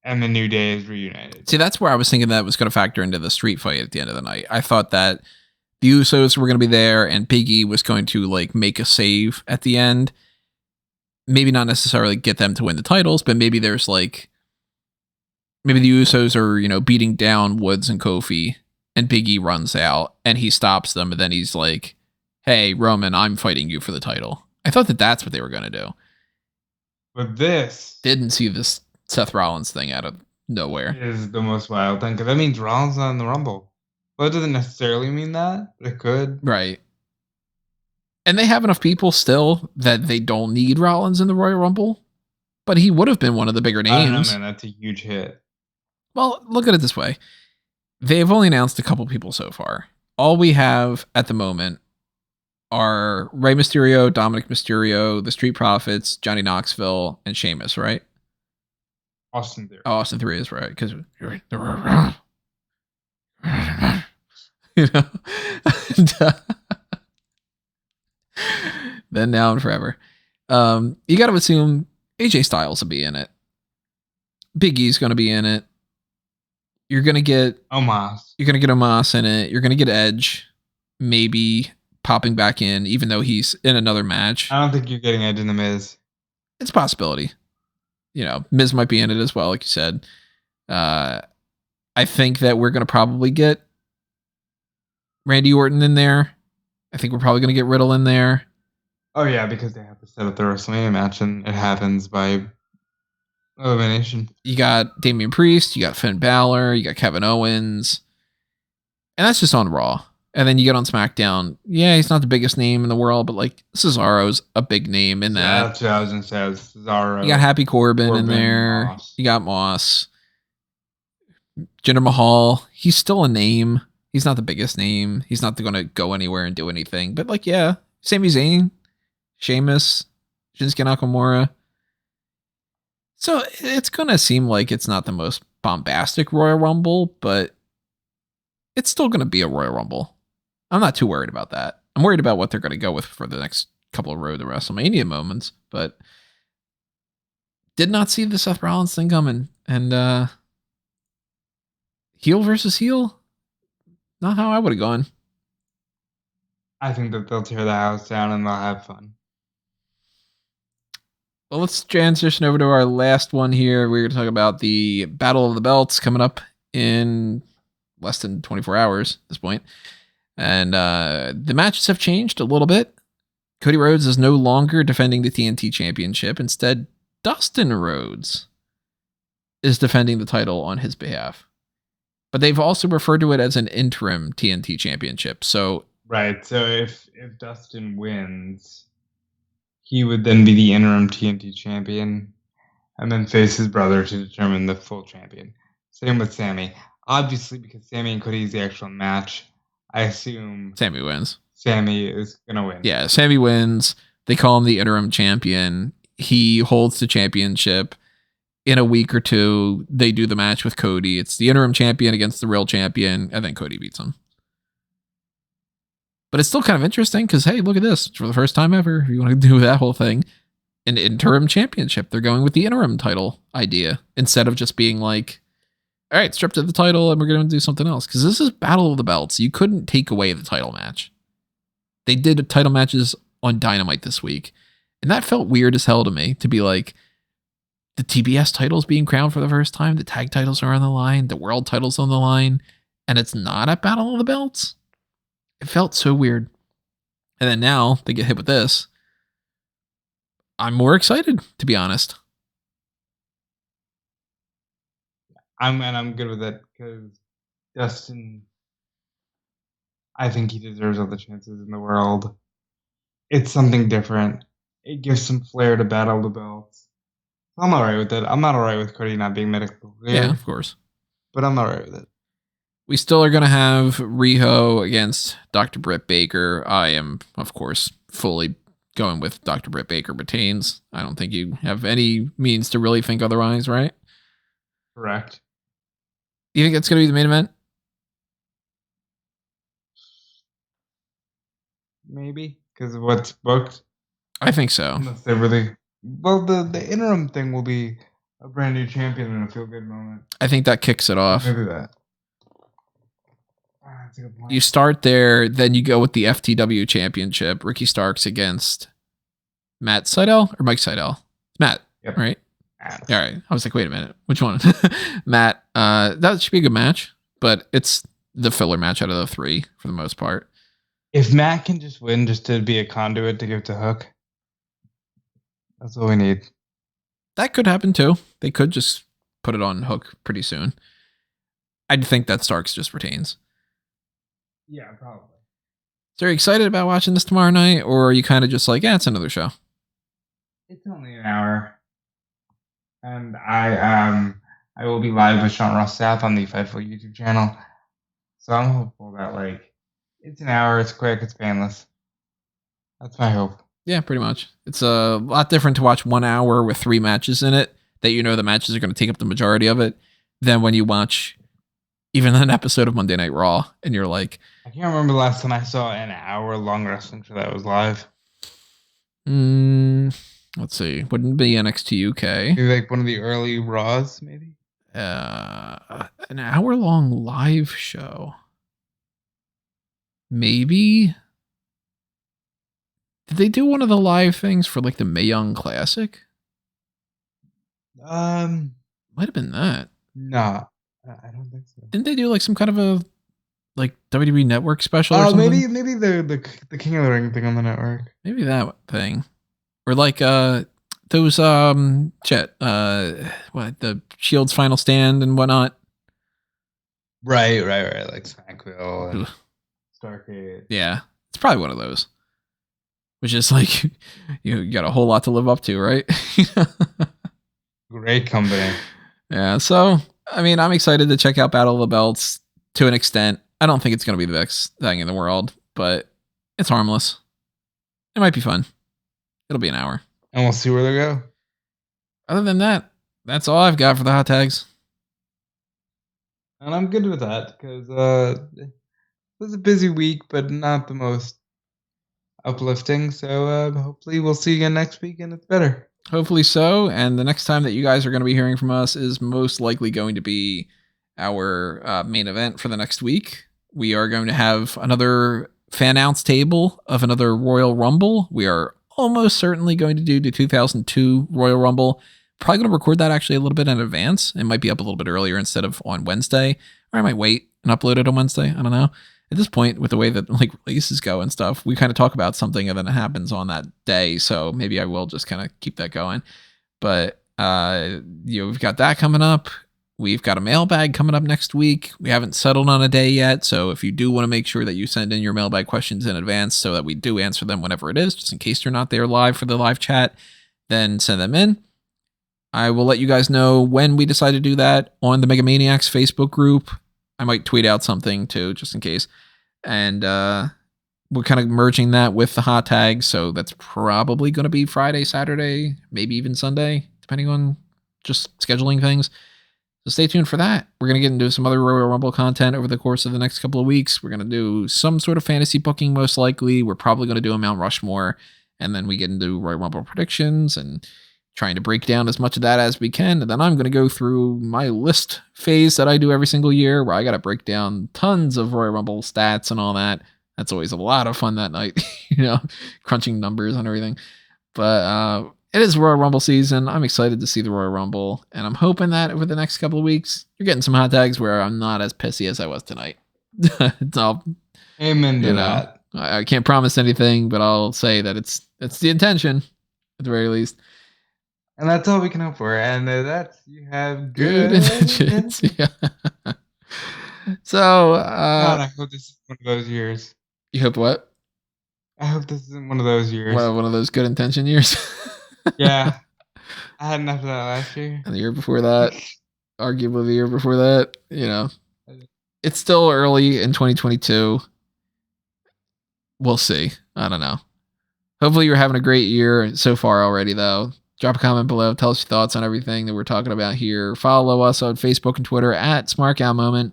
And the New Day is reunited. See, that's where I was thinking that was going to factor into the street fight at the end of the night. I thought that the Usos were going to be there and Big E was going to like make a save at the end. Maybe not necessarily get them to win the titles, but maybe there's like, maybe the Usos are, you know, beating down Woods and Kofi and Big E runs out and he stops them. And then he's like, hey, Roman, I'm fighting you for the title. I thought that that's what they were going to do. But this didn't see this Seth Rollins thing out of nowhere. Is the most wild thing because that means Rollins not in the Rumble. Well, it doesn't necessarily mean that, but it could. Right. And they have enough people still that they don't need Rollins in the Royal Rumble, but he would have been one of the bigger names. I don't know, man. That's a huge hit. Well, look at it this way. They've only announced a couple people so far. All we have at the moment are Rey Mysterio, Dominic Mysterio, the Street Profits, Johnny Knoxville, and Sheamus, right? Austin Theory. Oh, Austin Theory is right, because you know. Then, now, and forever. You got to assume AJ Styles will be in it. Big E's going to be in it. You're going to get Omos. You're going to get Omos in it. You're going to get Edge maybe popping back in, even though he's in another match. I don't think you're getting Edge in the Miz. It's a possibility. Miz might be in it as well, like you said. I think that we're going to probably get Randy Orton in there. I think we're probably going to get Riddle in there. Oh, yeah, because they have to set up the WrestleMania match, and it happens by elimination. You got Damian Priest, you got Finn Balor, you got Kevin Owens. And that's just on Raw. And then you get on SmackDown. Yeah, he's not the biggest name in the world, but like Cesaro's a big name in that. Yeah, that's what I was going to say. Cesaro. You got Happy Corbin in there. Moss. You got Moss. Jinder Mahal. He's still a name. He's not the biggest name. He's not going to go anywhere and do anything. But like, yeah, Sami Zayn, Sheamus, Shinsuke Nakamura. So it's going to seem like it's not the most bombastic Royal Rumble, but it's still going to be a Royal Rumble. I'm not too worried about that. I'm worried about what they're going to go with for the next couple of Road to WrestleMania moments, but did not see the Seth Rollins thing coming. And heel versus heel, not how I would have gone. I think that they'll tear the house down and they'll have fun. Well, let's transition over to our last one here. We're going to talk about the Battle of the Belts coming up in less than 24 hours at this point. And the matches have changed a little bit. Cody Rhodes is no longer defending the TNT Championship. Instead, Dustin Rhodes is defending the title on his behalf. But they've also referred to it as an interim TNT Championship. So right. So if Dustin wins, he would then be the interim TNT champion and then face his brother to determine the full champion. Same with Sammy. Obviously, because Sammy and Cody is the actual match, I assume Sammy wins. Sammy is going to win. Yeah, Sammy wins. They call him the interim champion. He holds the championship. In a week or two, they do the match with Cody. It's the interim champion against the real champion, and then Cody beats him. But it's still kind of interesting because, hey, look at this. For the first time ever, if you want to do that whole thing, an interim championship. They're going with the interim title idea instead of just being like, all right, strip to the title and we're going to do something else. Because this is Battle of the Belts. You couldn't take away the title match. They did title matches on Dynamite this week. And that felt weird as hell to me to be like, the TBS title's being crowned for the first time. The tag titles are on the line. The world title's on the line. And it's not a Battle of the Belts. It felt so weird. And then now they get hit with this. I'm more excited, to be honest. I'm good with it because Dustin, I think he deserves all the chances in the world. It's something different. It gives some flair to Battle of the Belts. I'm all right with it. I'm not all right with Cody not being medically clear. Yeah, of course. But I'm all right with it. We still are going to have Riho against Dr. Britt Baker. I am, of course, fully going with Dr. Britt Baker retains. I don't think you have any means to really think otherwise, right? Correct. You think it's going to be the main event? Maybe, because of what's booked. I think so. Unless they really... Well, the interim thing will be a brand new champion in a feel-good moment. I think that kicks it off. Maybe that. That's a good point. You start there, then you go with the FTW championship. Ricky Starks against Matt Sydal or Mike Sydal? Matt, yep. Right? Matt. All right. I was like, wait a minute. Which one? Matt. That should be a good match, but it's the filler match out of the three for the most part. If Matt can just win just to be a conduit to give to Hook, that's all we need. That could happen too. They could just put it on Hook pretty soon. I'd think that Starks just retains. Yeah, probably. So are you excited about watching this tomorrow night, or are you kind of just like, yeah, it's another show? It's only an hour, and I will be live with Sean Ross Sapp on the Fightful YouTube channel. So I'm hopeful that like it's an hour, it's quick, it's painless. That's my hope. Yeah, pretty much. It's a lot different to watch 1 hour with 3 matches in it that you know the matches are going to take up the majority of it than when you watch even an episode of Monday Night Raw and you're like, I can't remember the last time I saw an hour-long wrestling show that was live. Let's see. Wouldn't it be NXT UK? Maybe like one of the early Raws, maybe? An hour-long live show. Maybe. Did they do one of the live things for like the Mae Young Classic? Might have been that. No, I don't think so. Didn't they do like some kind of a like WWE Network special or something? Maybe the King of the Ring thing on the network. Maybe that thing. Or like those what, the Shield's Final Stand and whatnot. Right. Like Smackville and Starcade. Yeah. It's probably one of those. Which is like you got a whole lot to live up to, right? Great company. Yeah, so I mean, I'm excited to check out Battle of the Belts to an extent. I don't think it's going to be the best thing in the world, but it's harmless. It might be fun. It'll be an hour. And we'll see where they go. Other than that, that's all I've got for the hot tags. And I'm good with that because it was a busy week, but not the most uplifting. So hopefully we'll see you again next week and it's better. Hopefully so. And the next time that you guys are going to be hearing from us is most likely going to be our main event for the next week. We are going to have another fan announce table of another Royal Rumble. We are almost certainly going to do the 2002 Royal Rumble. Probably going to record that actually a little bit in advance. It might be up a little bit earlier instead of on Wednesday, or I might wait and upload it on Wednesday. I don't know. At this point, with the way that like releases go and stuff, we kind of talk about something and then it happens on that day. So maybe I will just kind of keep that going. But we've got that coming up. We've got a mailbag coming up next week. We haven't settled on a day yet. So if you do want to make sure that you send in your mailbag questions in advance so that we do answer them whenever it is, just in case you're not there live for the live chat, then send them in. I will let you guys know when we decide to do that on the Mega Maniacs Facebook group. I might tweet out something too, just in case. And we're kind of merging that with the hot tags. So that's probably going to be Friday, Saturday, maybe even Sunday, depending on just scheduling things. So stay tuned for that. We're going to get into some other Royal Rumble content over the course of the next couple of weeks. We're going to do some sort of fantasy booking, most likely. We're probably going to do a Mount Rushmore. And then we get into Royal Rumble predictions and trying to break down as much of that as we can. And then I'm going to go through my list phase that I do every single year where I got to break down tons of Royal Rumble stats and all that. That's always a lot of fun that night, crunching numbers and everything. But it is Royal Rumble season. I'm excited to see the Royal Rumble. And I'm hoping that over the next couple of weeks, you're getting some hot tags where I'm not as pissy as I was tonight. Amen to that. I can't promise anything, but I'll say that it's the intention at the very least. And that's all we can hope for. And that's, you have good intentions. Yeah. So, God, I hope this is one of those years. You hope what? I hope this isn't one of those years. Well, one of those good intention years. Yeah. I had enough of that last year. And the year before that, arguably the year before that, it's still early in 2022. We'll see. I don't know. Hopefully you're having a great year so far already, though. Drop a comment below. Tell us your thoughts on everything that we're talking about here. Follow us on Facebook and Twitter at SmarkOutMoment.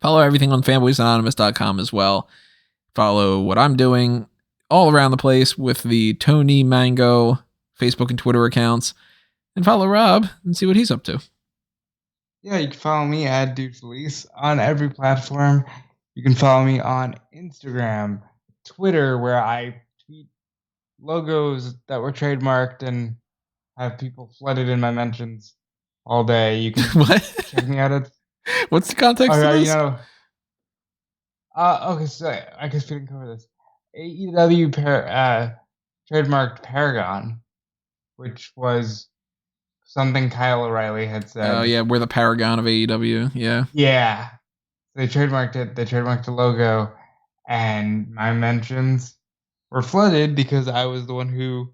Follow everything on fanboysanonymous.com as well. Follow what I'm doing all around the place with the Tony Mango Facebook and Twitter accounts. And follow Rob and see what he's up to. Yeah, you can follow me at Nxt Releases on every platform. You can follow me on Instagram, Twitter, where I tweet logos that were trademarked and have people flooded in my mentions all day. You can check me out at... What's the context of this? Okay, so I guess we didn't cover this. AEW trademarked Paragon, which was something Kyle O'Reilly had said. Oh, yeah, we're the Paragon of AEW, yeah. Yeah. They trademarked it. They trademarked the logo. And my mentions were flooded because I was the one who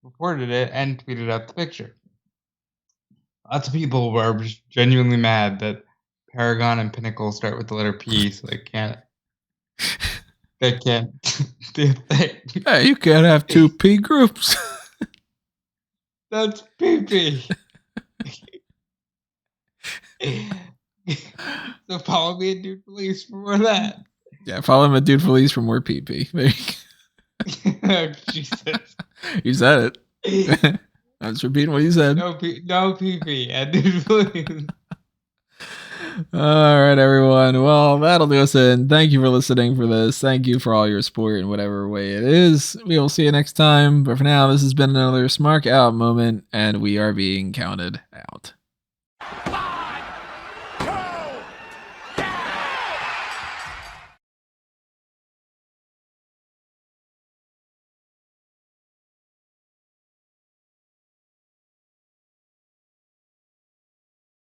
reported it and tweeted out the picture. Lots of people were just genuinely mad that Paragon and Pinnacle start with the letter P, so they can't do a thing. Hey, you can't have two P groups. That's PP. So follow me at Dude Police for more of that. Yeah, follow him at Dude Police for more PP. Oh, Jesus. You said it. I was repeating what you said. No PP at Dude Police. All right, everyone. Well, that'll do us in. Thank you for listening for this. Thank you for all your support in whatever way it is. We will see you next time. But for now, this has been another Smark Out moment, and we are being counted out.